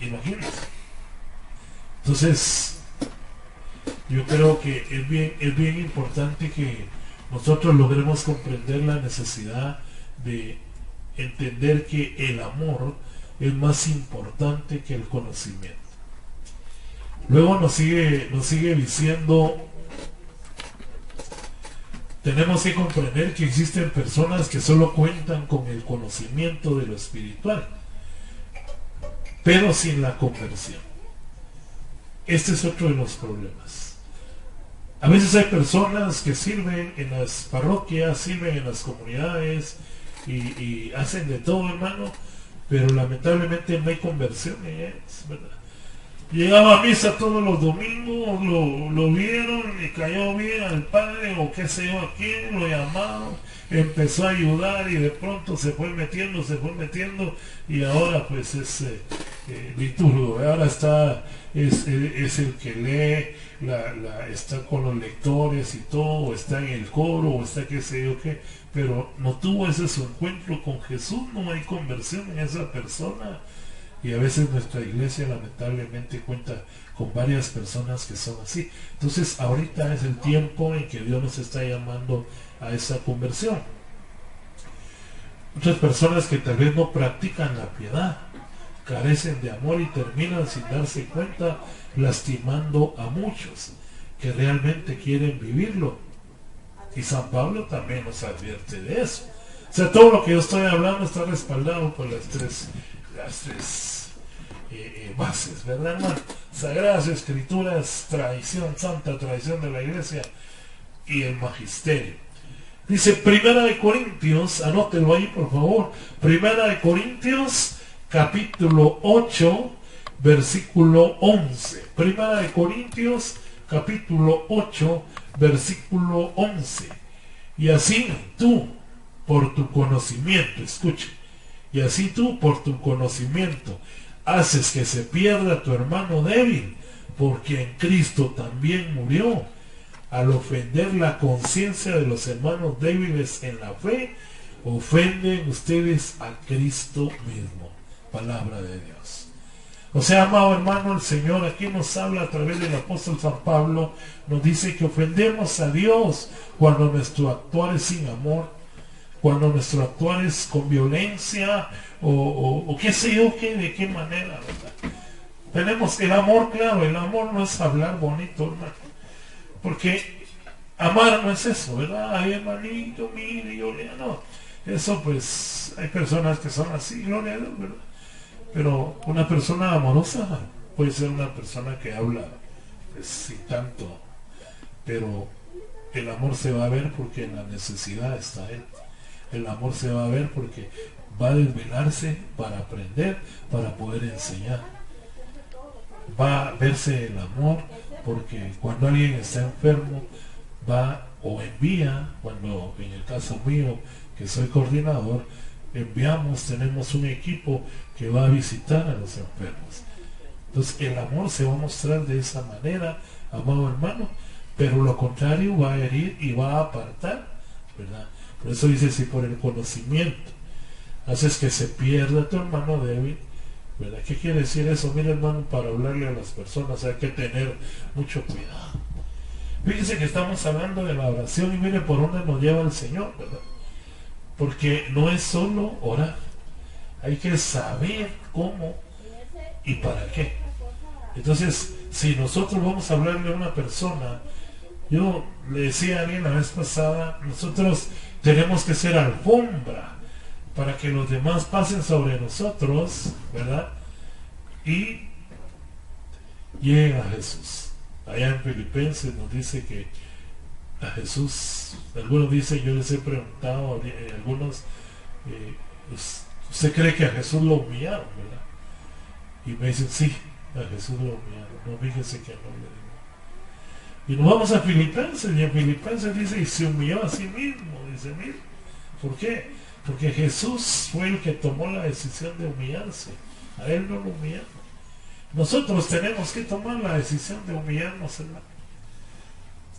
imagínense. Entonces, yo creo que es bien importante que nosotros logremos comprender la necesidad de entender que el amor es más importante que el conocimiento. Luego nos sigue diciendo, tenemos que comprender que existen personas que solo cuentan con el conocimiento de lo espiritual, pero sin la conversión. Este es otro de los problemas. A veces hay personas que sirven en las parroquias, sirven en las comunidades y hacen de todo, hermano, pero lamentablemente no hay conversión en ellos, ¿verdad? Llegaba a misa todos los domingos, lo vieron, le cayó bien al padre o qué sé yo a quién, lo llamaron, empezó a ayudar y de pronto se fue metiendo y ahora pues es liturgo, ahora es el que lee, está con los lectores y todo, o está en el coro, o está qué sé yo qué, pero no tuvo ese su encuentro con Jesús, no hay conversión en esa persona. Y a veces nuestra iglesia lamentablemente cuenta con varias personas que son así. Entonces ahorita es el tiempo en que Dios nos está llamando a esa conversión. Muchas personas que tal vez no practican la piedad, carecen de amor y terminan sin darse cuenta lastimando a muchos que realmente quieren vivirlo. Y San Pablo también nos advierte de eso. O sea, todo lo que yo estoy hablando está respaldado por las tres bases, ¿verdad, hermano? Sagradas Escrituras, tradición, santa tradición de la iglesia y el magisterio. Dice Primera de Corintios, anótelo ahí por favor, Primera de Corintios capítulo 8 versículo 11. Primera de Corintios capítulo 8 versículo 11. Y así tú por tu conocimiento, escuche, y así tú por tu conocimiento haces que se pierda tu hermano débil, porque en Cristo también murió. Al ofender la conciencia de los hermanos débiles en la fe, ofenden ustedes a Cristo mismo. Palabra de Dios. O sea, amado hermano, el Señor aquí nos habla a través del apóstol San Pablo, nos dice que ofendemos a Dios cuando nuestro actuar es sin amor, cuando nuestro actuar es con violencia o qué sé yo, de qué manera, ¿verdad? Tenemos el amor, claro, el amor no es hablar bonito, hermano, porque amar no es eso, ¿verdad? Ay, hermanito, mire, yo le no. Eso pues, hay personas que son así, gloria a Dios, ¿verdad? Pero una persona amorosa puede ser una persona que habla pues, sin tanto, pero el amor se va a ver porque en la necesidad está él. El amor se va a ver porque va a desvelarse para aprender, para poder enseñar. Va a verse el amor porque cuando alguien está enfermo va o envía, cuando en el caso mío que soy coordinador, tenemos un equipo que va a visitar a los enfermos. Entonces el amor se va a mostrar de esa manera, amado hermano, pero lo contrario va a herir y va a apartar, ¿verdad? Por eso dice, si por el conocimiento haces que se pierda tu hermano débil, ¿verdad? ¿Qué quiere decir eso? Mira, hermano, para hablarle a las personas hay que tener mucho cuidado. Fíjense que estamos hablando de la oración y mire por dónde nos lleva el Señor, ¿verdad? Porque no es solo orar, hay que saber cómo y para qué. Entonces, si nosotros vamos a hablarle a una persona, yo le decía a alguien la vez pasada, nosotros tenemos que ser alfombra para que los demás pasen sobre nosotros, ¿verdad? Y lleguen a Jesús. Allá en Filipenses nos dice que a Jesús, algunos dicen, yo les he preguntado a algunos, ¿usted cree que a Jesús lo humillaron, verdad? Y me dicen, sí, a Jesús lo humillaron. No, fíjense que no le digo. Y nos vamos a Filipenses, y en Filipenses dice, y se humilló a sí mismo, dice, mira, ¿por qué? Porque Jesús fue el que tomó la decisión de humillarse, a él no lo humillaron. Nosotros tenemos que tomar la decisión de humillarnos, hermano.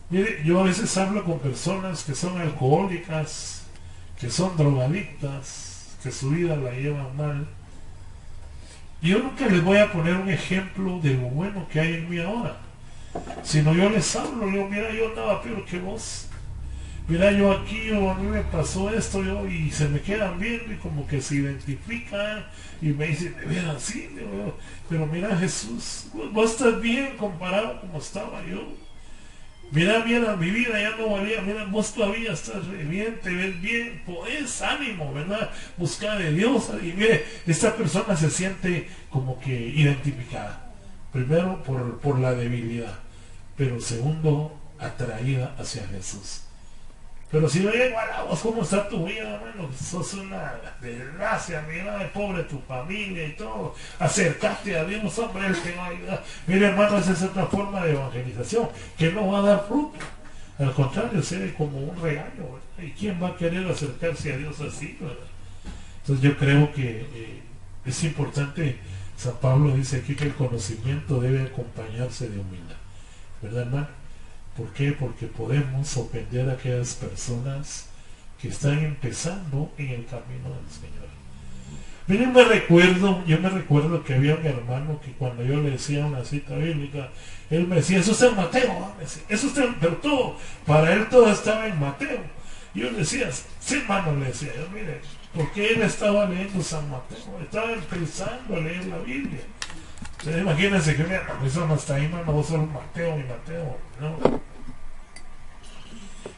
Mire, yo a veces hablo con personas que son alcohólicas, que son drogadictas, que su vida la llevan mal. Y yo nunca les voy a poner un ejemplo de lo bueno que hay en mí ahora, sino yo les hablo, yo, mira, yo andaba peor que vos. Mira, yo aquí, a mí me pasó esto, y se me quedan viendo y como que se identifican y me dicen, de veras, sí, pero mira, Jesús, vos estás bien comparado como estaba yo. Mira, mi vida ya no valía, mira, vos todavía estás bien, te ves bien, pues ánimo, ¿verdad? Busca de Dios. Y mire, esta persona se siente como que identificada, primero por la debilidad, pero segundo, atraída hacia Jesús. Pero si le digo a vos, ¿cómo está tu vida, hermano? Sos una desgracia, mira, pobre tu familia y todo. Acércate a Dios, hombre, Él te va a ayudar. Mire, hermano, esa es otra forma de evangelización que no va a dar fruto. Al contrario, se ve como un regaño, ¿verdad? ¿Y quién va a querer acercarse a Dios así, verdad? Entonces yo creo que es importante, San Pablo dice aquí que el conocimiento debe acompañarse de humildad, ¿verdad, hermano? ¿Por qué? Porque podemos ofender a aquellas personas que están empezando en el camino del Señor. Miren, yo me recuerdo que había un hermano que cuando yo le decía una cita bíblica, él me decía, eso está en Mateo, ¿no? Me decía, eso está en, pero todo, para él todo estaba en Mateo. Y yo le decía, sí, hermano, le decía yo, mire, porque él estaba leyendo San Mateo, estaba empezando a leer la Biblia. Entonces imagínense que mira, eso no está ahí, no solo Mateo y Mateo, ¿no?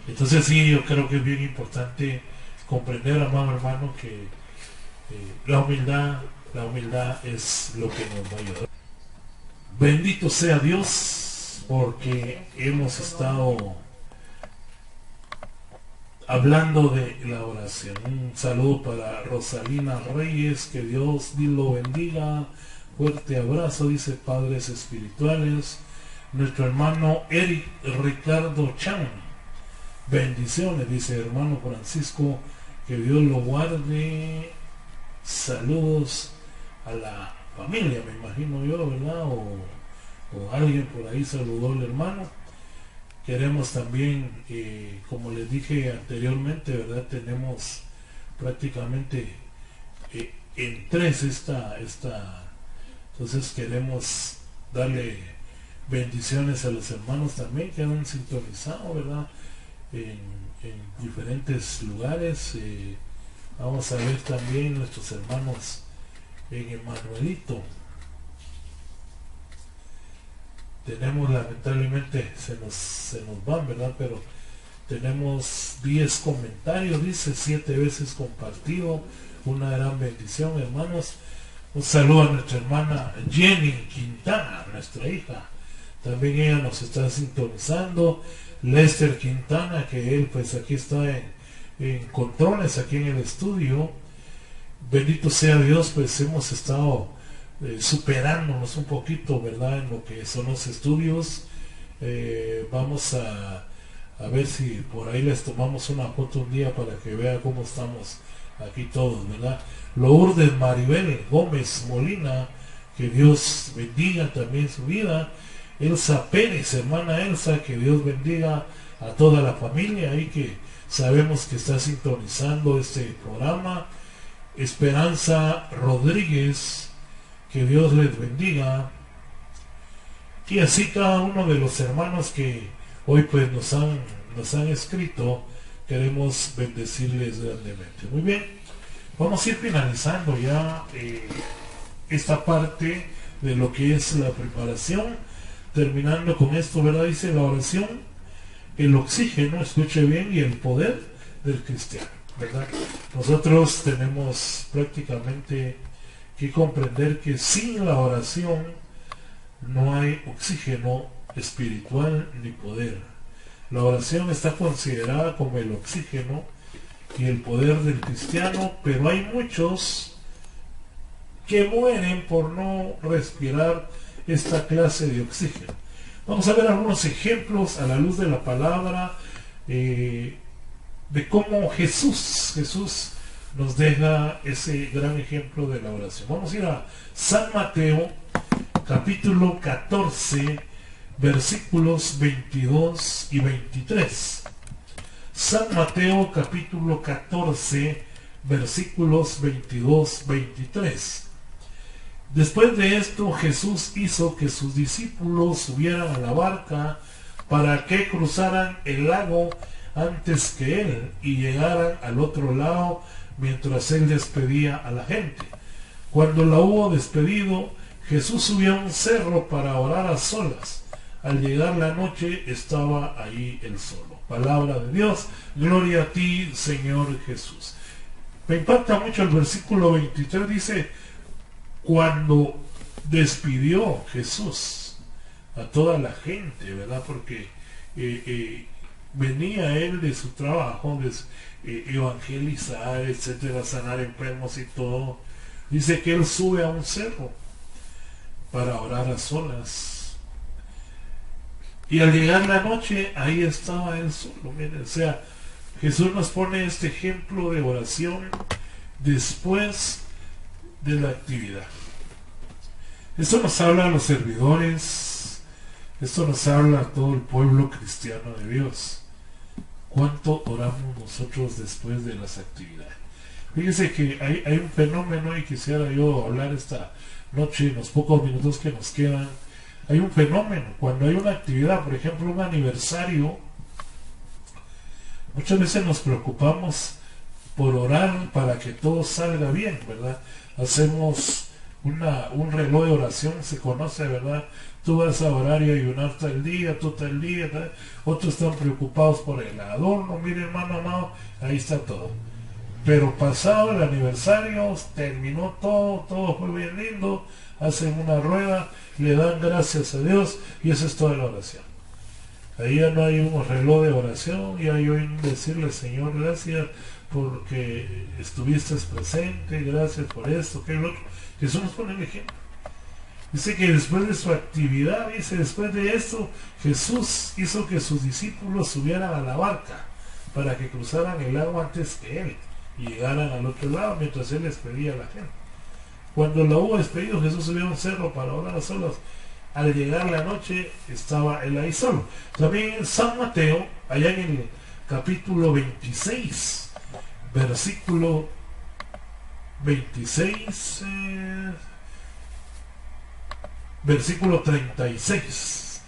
Entonces sí, yo creo que es bien importante comprender, amado hermano, que la humildad es lo que nos va a ayudar. Bendito sea Dios, porque hemos estado hablando de la oración. Un saludo para Rosalina Reyes, que Dios lo bendiga. Fuerte abrazo, dice Padres Espirituales. Nuestro hermano Eric Ricardo Chan, bendiciones, dice hermano Francisco, que Dios lo guarde. Saludos a la familia, me imagino yo, ¿verdad? O alguien por ahí saludó al hermano. Queremos también, como les dije anteriormente, ¿verdad? Tenemos prácticamente en 3 entonces queremos darle bendiciones a los hermanos también que han sintonizado, ¿verdad? En diferentes lugares. Vamos a ver también nuestros hermanos en Emanuelito. Tenemos, lamentablemente se nos van, ¿verdad? Pero tenemos 10 comentarios, dice, 7 veces compartido. Una gran bendición, hermanos. Un saludo a nuestra hermana Jenny Quintana, nuestra hija. También ella nos está sintonizando. Lester Quintana, que él pues aquí está en controles, aquí en el estudio. Bendito sea Dios, pues hemos estado superándonos un poquito, ¿verdad? En lo que son los estudios. Vamos a ver si por ahí les tomamos una foto un día para que vean cómo estamos aquí todos, ¿verdad? Lourdes Maribel Gómez Molina, que Dios bendiga también su vida. Elsa Pérez, hermana Elsa, que Dios bendiga a toda la familia ahí que sabemos que está sintonizando este programa. Esperanza Rodríguez, que Dios les bendiga. Y así cada uno de los hermanos que hoy pues nos han escrito, queremos bendecirles grandemente. Muy bien, vamos a ir finalizando ya esta parte de lo que es la preparación, terminando con esto, ¿verdad? Dice la oración, el oxígeno, escuche bien, y el poder del cristiano, ¿verdad? Nosotros tenemos prácticamente que comprender que sin la oración no hay oxígeno espiritual ni poder. La oración está considerada como el oxígeno y el poder del cristiano, pero hay muchos que mueren por no respirar esta clase de oxígeno. Vamos a ver algunos ejemplos a la luz de la palabra de cómo Jesús nos deja ese gran ejemplo de la oración. Vamos a ir a San Mateo capítulo 14 versículos 22 y 23. San Mateo capítulo 14 versículos 22-23. Después de esto, Jesús hizo que sus discípulos subieran a la barca para que cruzaran el lago antes que él y llegaran al otro lado mientras él despedía a la gente. Cuando la hubo despedido, Jesús subió a un cerro para orar a solas. Al llegar la noche estaba ahí él solo. Palabra de Dios, gloria a ti, Señor Jesús. Me impacta mucho el versículo 23, dice, cuando despidió Jesús a toda la gente, ¿verdad? Porque venía él de su trabajo, de evangelizar, etcétera, sanar enfermos y todo. Dice que él sube a un cerro para orar a solas. Y al llegar la noche, ahí estaba él solo. Miren, o sea, Jesús nos pone este ejemplo de oración después de la actividad. Esto nos habla a los servidores, esto nos habla a todo el pueblo cristiano de Dios. ¿Cuánto oramos nosotros después de las actividades? Fíjese que hay un fenómeno, y quisiera yo hablar esta noche, en los pocos minutos que nos quedan. Hay un fenómeno, cuando hay una actividad, por ejemplo un aniversario, muchas veces nos preocupamos por orar para que todo salga bien, ¿verdad? Hacemos un reloj de oración, se conoce, ¿verdad? Tú vas a orar y ayunar tal día, tú tal día, tal. Otros están preocupados por el adorno. Mire, hermano amado, ahí está todo. Pero pasado el aniversario, terminó todo fue bien lindo, hacen una rueda, le dan gracias a Dios, y esa es toda la oración. Ahí ya no hay un reloj de oración, ya hay un decirle: Señor, gracias porque estuviste presente, gracias por esto, que lo otro. Jesús nos pone el ejemplo. Dice que después de su actividad, después de esto, Jesús hizo que sus discípulos subieran a la barca para que cruzaran el agua antes que él y llegaran al otro lado mientras él despedía a la gente. Cuando la hubo despedido, Jesús subió a un cerro para orar a solas. Al llegar la noche, estaba él ahí solo. También en San Mateo, allá en el capítulo 26, versículo 26, versículo 36.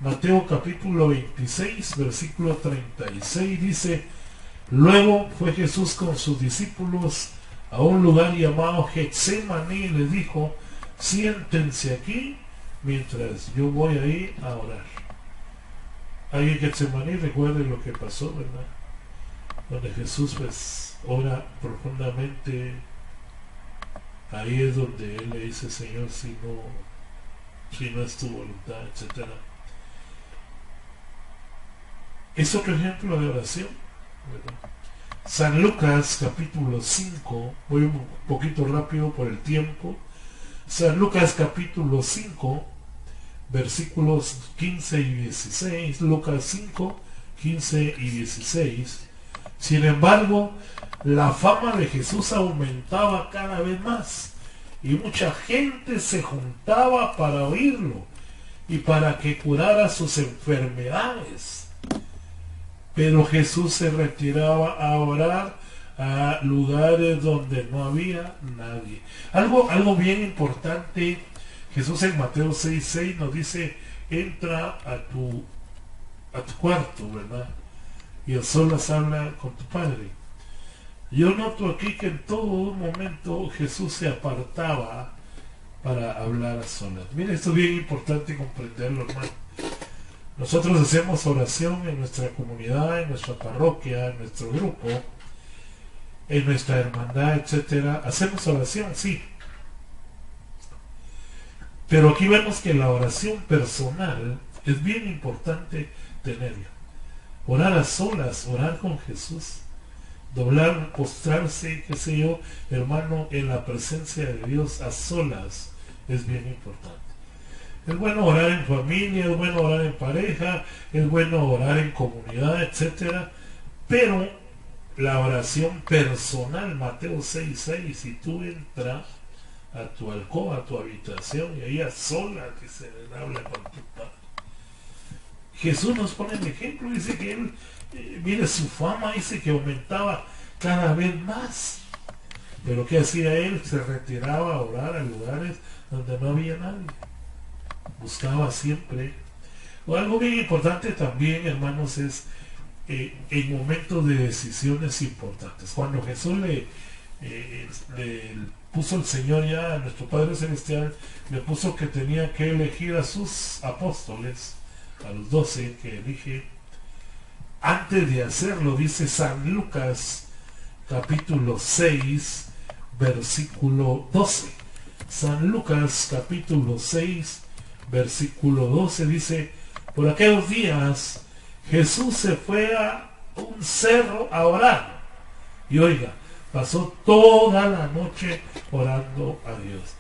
Mateo capítulo 26, versículo 36 dice: luego fue Jesús con sus discípulos a un lugar llamado Getsemaní y les dijo: siéntense aquí mientras yo voy ahí a orar. Ahí en Getsemaní, recuerden lo que pasó, ¿verdad? Donde Jesús pues ora profundamente. Ahí es donde él le dice: Señor, si no es tu voluntad, etc. Es otro ejemplo de oración, ¿verdad? San Lucas capítulo 5, voy un poquito rápido por el tiempo. San Lucas capítulo 5, versículos 15 y 16. Lucas 5, 15 y 16. Sin embargo, la fama de Jesús aumentaba cada vez más, y mucha gente se juntaba para oírlo y para que curara sus enfermedades. Pero Jesús se retiraba a orar a lugares donde no había nadie. Algo bien importante, Jesús en Mateo 6:6 nos dice: entra a tu cuarto, ¿verdad? Y a solas habla con tu Padre. Yo noto aquí que en todo momento Jesús se apartaba para hablar a solas. Mire, esto es bien importante comprenderlo, hermano. Nosotros hacemos oración en nuestra comunidad, en nuestra parroquia, en nuestro grupo, en nuestra hermandad, etcétera. Hacemos oración, sí. Pero aquí vemos que la oración personal es bien importante tenerla. Orar a solas, orar con Jesús, doblar, postrarse, qué sé yo, hermano, en la presencia de Dios a solas, es bien importante. Es bueno orar en familia, es bueno orar en pareja, es bueno orar en comunidad, etcétera. Pero la oración personal, Mateo 6:6, si tú entras a tu alcoba, a tu habitación, y ahí a solas que se le habla con tu Padre. Jesús nos pone el ejemplo, dice que él, mire su fama, dice que aumentaba cada vez más. Pero ¿qué hacía él? Se retiraba a orar a lugares donde no había nadie. Buscaba siempre. Algo bien importante también, hermanos, es en momentos de decisiones importantes. Cuando Jesús le puso el Señor ya a nuestro Padre Celestial, le puso que tenía que elegir a sus apóstoles, a los 12 que elige. Antes de hacerlo, dice San Lucas capítulo 6 versículo 12. San Lucas capítulo 6 versículo 12 dice: por aquellos días Jesús se fue a un cerro a orar, y oiga, pasó toda la noche orando a Dios.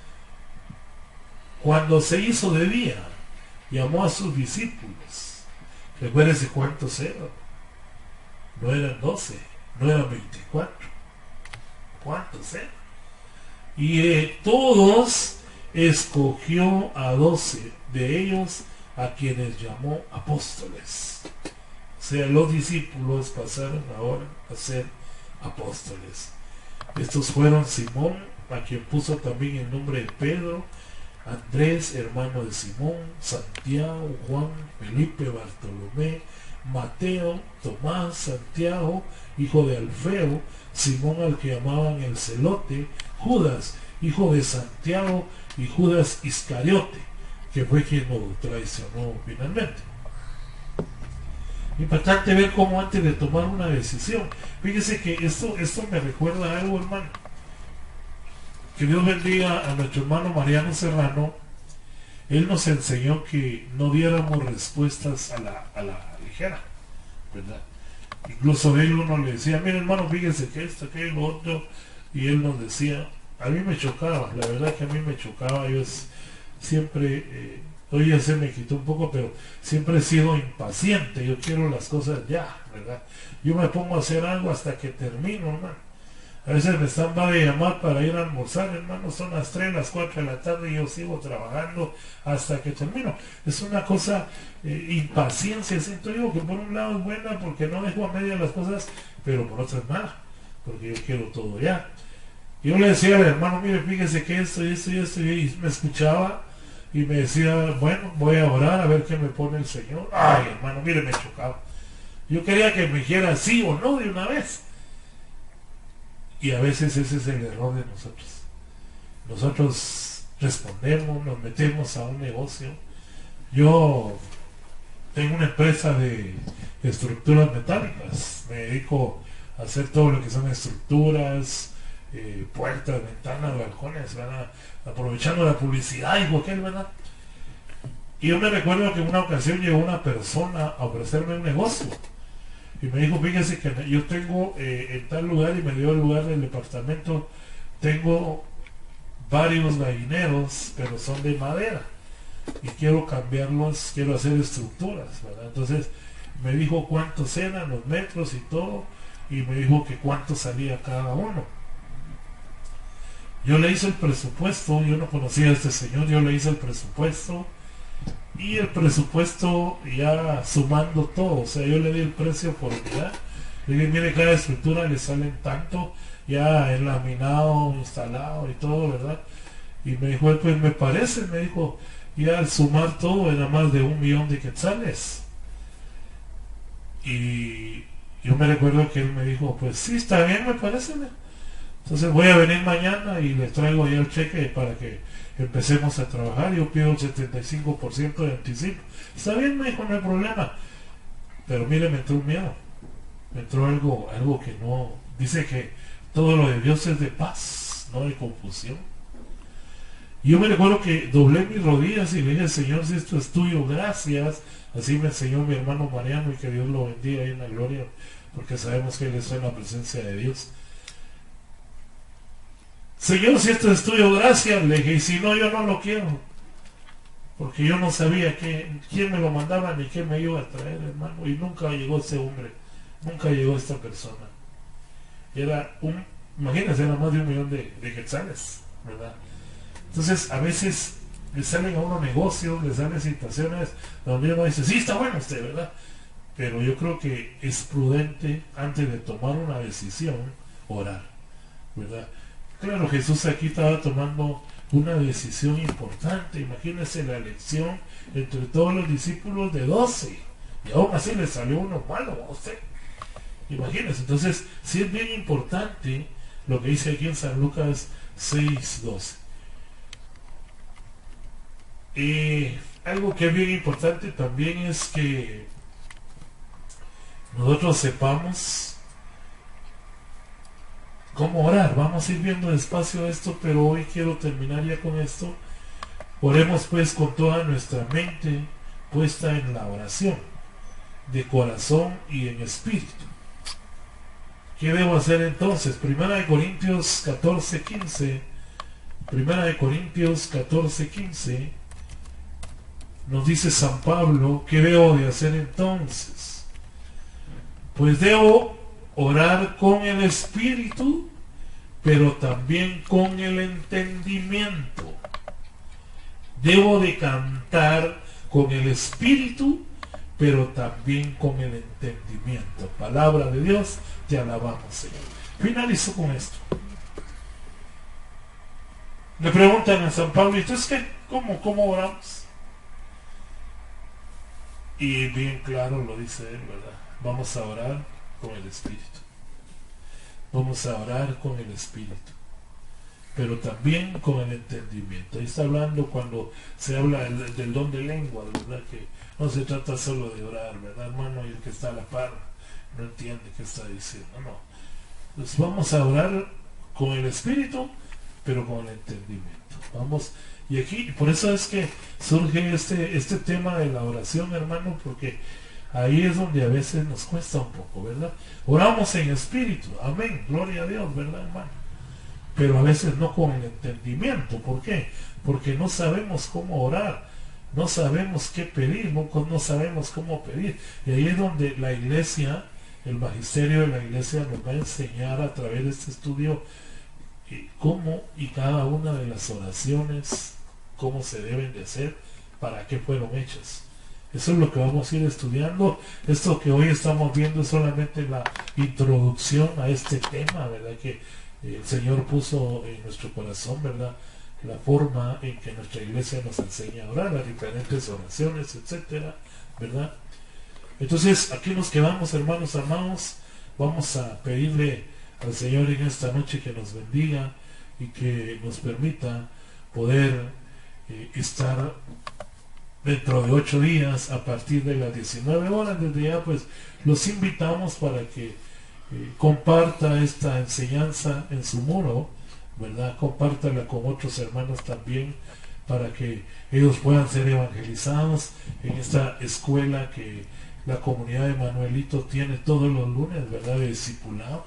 Cuando se hizo de día, llamó a sus discípulos. Recuérdense cuántos eran. No eran 12, no eran 24. ¿Cuántos eran? Y todos escogió a 12 de ellos, a quienes llamó apóstoles. O sea, los discípulos pasaron ahora a ser apóstoles. Estos fueron Simón, a quien puso también el nombre de Pedro, Andrés, hermano de Simón, Santiago, Juan, Felipe, Bartolomé, Mateo, Tomás, Santiago, hijo de Alfeo, Simón al que llamaban el Celote, Judas, hijo de Santiago, y Judas Iscariote, que fue quien lo traicionó finalmente. Importante ver cómo antes de tomar una decisión, fíjese que esto me recuerda a algo, hermano. Que Dios bendiga a nuestro hermano Mariano Serrano. Él nos enseñó que no diéramos respuestas a la ligera, ¿verdad? Incluso él uno le decía, mire hermano, fíjese que esto, que lo otro, y él nos decía, a mí me chocaba, la verdad que a mí me chocaba, yo siempre, hoy ya se me quitó un poco, pero siempre he sido impaciente, yo quiero las cosas ya, ¿verdad? Yo me pongo a hacer algo hasta que termino, hermano. A veces me están va de llamar para ir a almorzar, hermano, son las 3, las 4 de la tarde y yo sigo trabajando hasta que termino. Es una cosa, impaciencia, siento yo, que por un lado es buena porque no dejo a media las cosas, pero por otra es mala, porque yo quiero todo ya. Yo le decía al hermano, mire, fíjese que esto y esto y esto, y me escuchaba y me decía, bueno, voy a orar a ver qué me pone el Señor. Ay, hermano, mire, me chocaba. Yo quería que me dijera sí o no de una vez. Y a veces ese es el error de nosotros. Nosotros respondemos, nos metemos a un negocio. Yo tengo una empresa de estructuras metálicas. Me dedico a hacer todo lo que son estructuras, puertas, ventanas, balcones, ¿verdad? Aprovechando la publicidad y cualquier, ¿verdad? Y yo me recuerdo que en una ocasión llegó una persona a ofrecerme un negocio. Y me dijo, fíjese que yo tengo en tal lugar, y me dio el lugar del departamento, tengo varios gallineros, pero son de madera, y quiero cambiarlos, quiero hacer estructuras, ¿verdad? Entonces me dijo cuántos eran los metros y todo, y me dijo que cuánto salía cada uno. Yo le hice el presupuesto, yo no conocía a este señor, yo le hice el presupuesto, y el presupuesto ya sumando todo, o sea, yo le di el precio por unidad. Le dije, mire, cada estructura le salen tanto, ya enlaminado, instalado y todo, ¿verdad? Y me dijo, pues me parece, me dijo, ya al sumar todo era más de 1,000,000 de quetzales. Y yo me recuerdo que él me dijo, pues sí, está bien, me parece. Entonces voy a venir mañana y les traigo ya el cheque para que empecemos a trabajar. Yo pido el 75% de anticipo. Está bien, me dijo, no hay problema. Pero mire, me entró un miedo. Me entró algo que no... Dice que todo lo de Dios es de paz, no de confusión. Y yo me recuerdo que doblé mis rodillas y le dije, Señor, si esto es tuyo, gracias. Así me enseñó mi hermano Mariano, y que Dios lo bendiga ahí en la gloria, porque sabemos que Él está en la presencia de Dios. Señor, si esto es tuyo, gracias, le dije, y si no, yo no lo quiero, porque yo no sabía quién me lo mandaba ni qué me iba a traer, hermano, y nunca llegó ese hombre, nunca llegó esta persona. Imagínense, era más de 1,000,000 de quetzales, ¿verdad? Entonces, a veces le salen a uno negocios, le salen situaciones donde uno dice, sí, está bueno usted, ¿verdad? Pero yo creo que es prudente, antes de tomar una decisión, orar, ¿verdad? Claro, Jesús aquí estaba tomando una decisión importante. Imagínense la elección entre todos los discípulos de 12, y aún así le salió uno malo a usted. Imagínense, entonces sí es bien importante lo que dice aquí en San Lucas 6:12. Algo que es bien importante también es que nosotros sepamos cómo orar. Vamos a ir viendo despacio esto, pero hoy quiero terminar ya con esto. Oremos pues con toda nuestra mente puesta en la oración, de corazón y en espíritu. ¿Qué debo hacer entonces? 1 Corintios 14:15. 1 Corintios 14:15 nos dice San Pablo, ¿qué debo de hacer entonces? Pues debo orar con el espíritu, pero también con el entendimiento. Debo de cantar con el espíritu, pero también con el entendimiento. Palabra de Dios, te alabamos, Señor. Finalizo con esto. Le preguntan a San Pablo, entonces ¿qué? ¿Cómo oramos? Y bien claro lo dice él, ¿verdad? Vamos a orar con el Espíritu. Vamos a orar con el Espíritu, pero también con el entendimiento. Ahí está hablando cuando se habla del don de lengua, ¿verdad? Que no se trata solo de orar, ¿verdad, hermano? Y el que está a la par no entiende qué está diciendo, no. Entonces vamos a orar con el Espíritu, pero con el entendimiento. Vamos, y aquí, por eso es que surge este tema de la oración, hermano, porque ahí es donde a veces nos cuesta un poco, ¿verdad? Oramos en espíritu, amén, gloria a Dios, ¿verdad, hermano? Pero a veces no con el entendimiento. ¿Por qué? Porque no sabemos cómo orar, no sabemos qué pedir, no sabemos cómo pedir. Y ahí es donde la iglesia, el magisterio de la iglesia nos va a enseñar a través de este estudio cómo y cada una de las oraciones, cómo se deben de hacer, para qué fueron hechas. Eso es lo que vamos a ir estudiando. Esto que hoy estamos viendo es solamente la introducción a este tema, ¿verdad? Que el Señor puso en nuestro corazón, ¿verdad? La forma en que nuestra iglesia nos enseña a orar, las diferentes oraciones, etcétera, ¿verdad? Entonces, aquí nos quedamos, hermanos amados. Vamos a pedirle al Señor en esta noche que nos bendiga y que nos permita poder estar dentro de 8 días a partir de las 19 horas. Desde ya pues los invitamos para que comparta esta enseñanza en su muro, ¿verdad? Compártala con otros hermanos también, para que ellos puedan ser evangelizados en esta escuela que la comunidad de Manuelito tiene todos los lunes, ¿verdad? De discipulado,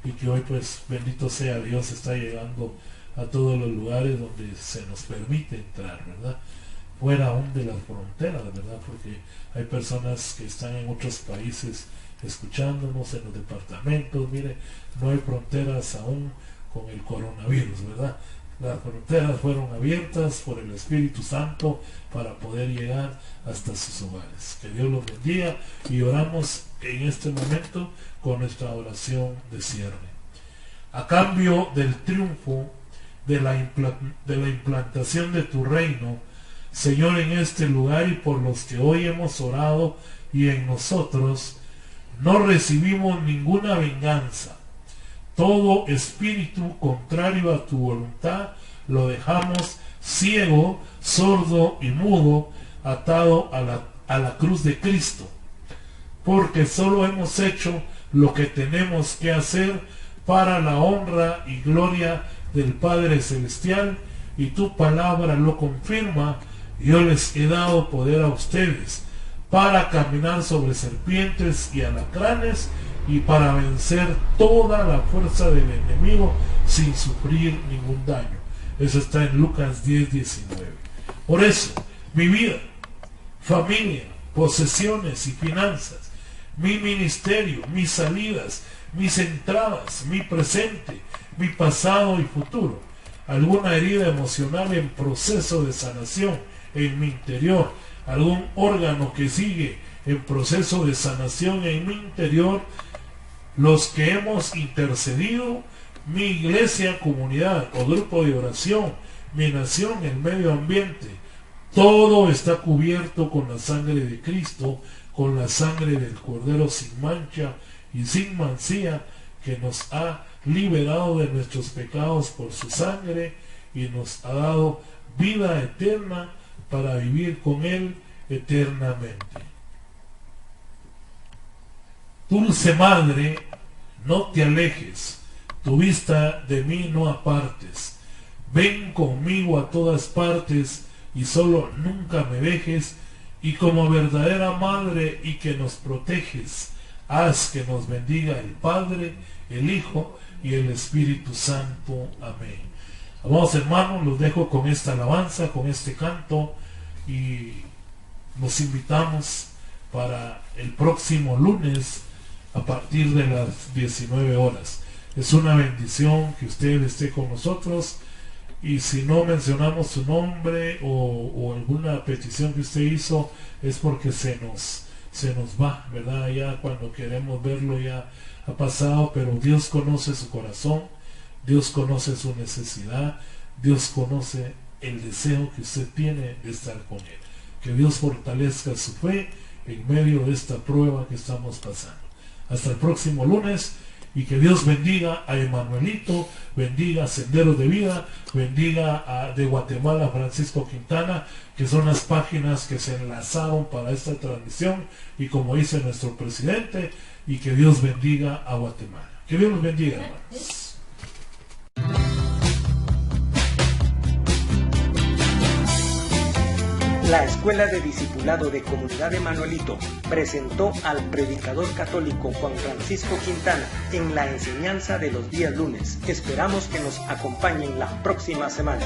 y que hoy pues bendito sea Dios está llegando a todos los lugares donde se nos permite entrar, ¿verdad? Fuera aún de las fronteras, ¿verdad? Porque hay personas que están en otros países escuchándonos, en los departamentos. Mire, no hay fronteras aún con el coronavirus, ¿verdad? Las fronteras fueron abiertas por el Espíritu Santo para poder llegar hasta sus hogares. Que Dios los bendiga, y oramos en este momento con nuestra oración de cierre. A cambio del triunfo de la implantación de tu reino, Señor, en este lugar, y por los que hoy hemos orado y en nosotros, no recibimos ninguna venganza. Todo espíritu contrario a tu voluntad lo dejamos ciego, sordo y mudo, atado a la cruz de Cristo, porque solo hemos hecho lo que tenemos que hacer para la honra y gloria del Padre Celestial, y tu palabra lo confirma. Yo les he dado poder a ustedes para caminar sobre serpientes y alacranes, y para vencer toda la fuerza del enemigo sin sufrir ningún daño. Eso está en Lucas 10:19. Por eso, mi vida, familia, posesiones y finanzas, mi ministerio, mis salidas, mis entradas, mi presente, mi pasado y futuro, alguna herida emocional en proceso de sanación en mi interior, algún órgano que sigue en proceso de sanación en mi interior, los que hemos intercedido, mi iglesia, comunidad o grupo de oración, mi nación, el medio ambiente, todo está cubierto con la sangre de Cristo, con la sangre del Cordero sin mancha y sin mancilla, que nos ha liberado de nuestros pecados por su sangre y nos ha dado vida eterna para vivir con Él eternamente. Dulce Madre, no te alejes, tu vista de mí no apartes. Ven conmigo a todas partes y solo nunca me dejes, y como verdadera Madre y que nos proteges, haz que nos bendiga el Padre, el Hijo y el Espíritu Santo. Amén. Amados hermanos, los dejo con esta alabanza, con este canto, y nos invitamos para el próximo lunes a partir de las 19 horas. Es una bendición que usted esté con nosotros, y si no mencionamos su nombre o alguna petición que usted hizo, es porque se nos va, ¿verdad? Ya cuando queremos verlo ya ha pasado, pero Dios conoce su corazón, Dios conoce su necesidad, Dios conoce el deseo que usted tiene de estar con Él. Que Dios fortalezca su fe en medio de esta prueba que estamos pasando. Hasta el próximo lunes, y que Dios bendiga a Emanuelito, bendiga a Senderos de Vida, bendiga a de Guatemala Francisco Quintana, que son las páginas que se enlazaron para esta transmisión, y como dice nuestro presidente, y que Dios bendiga a Guatemala. Que Dios los bendiga, hermanos. La Escuela de Discipulado de Comunidad Emanuelito presentó al predicador católico Juan Francisco Quintana en la enseñanza de los días lunes. Esperamos que nos acompañen la próxima semana.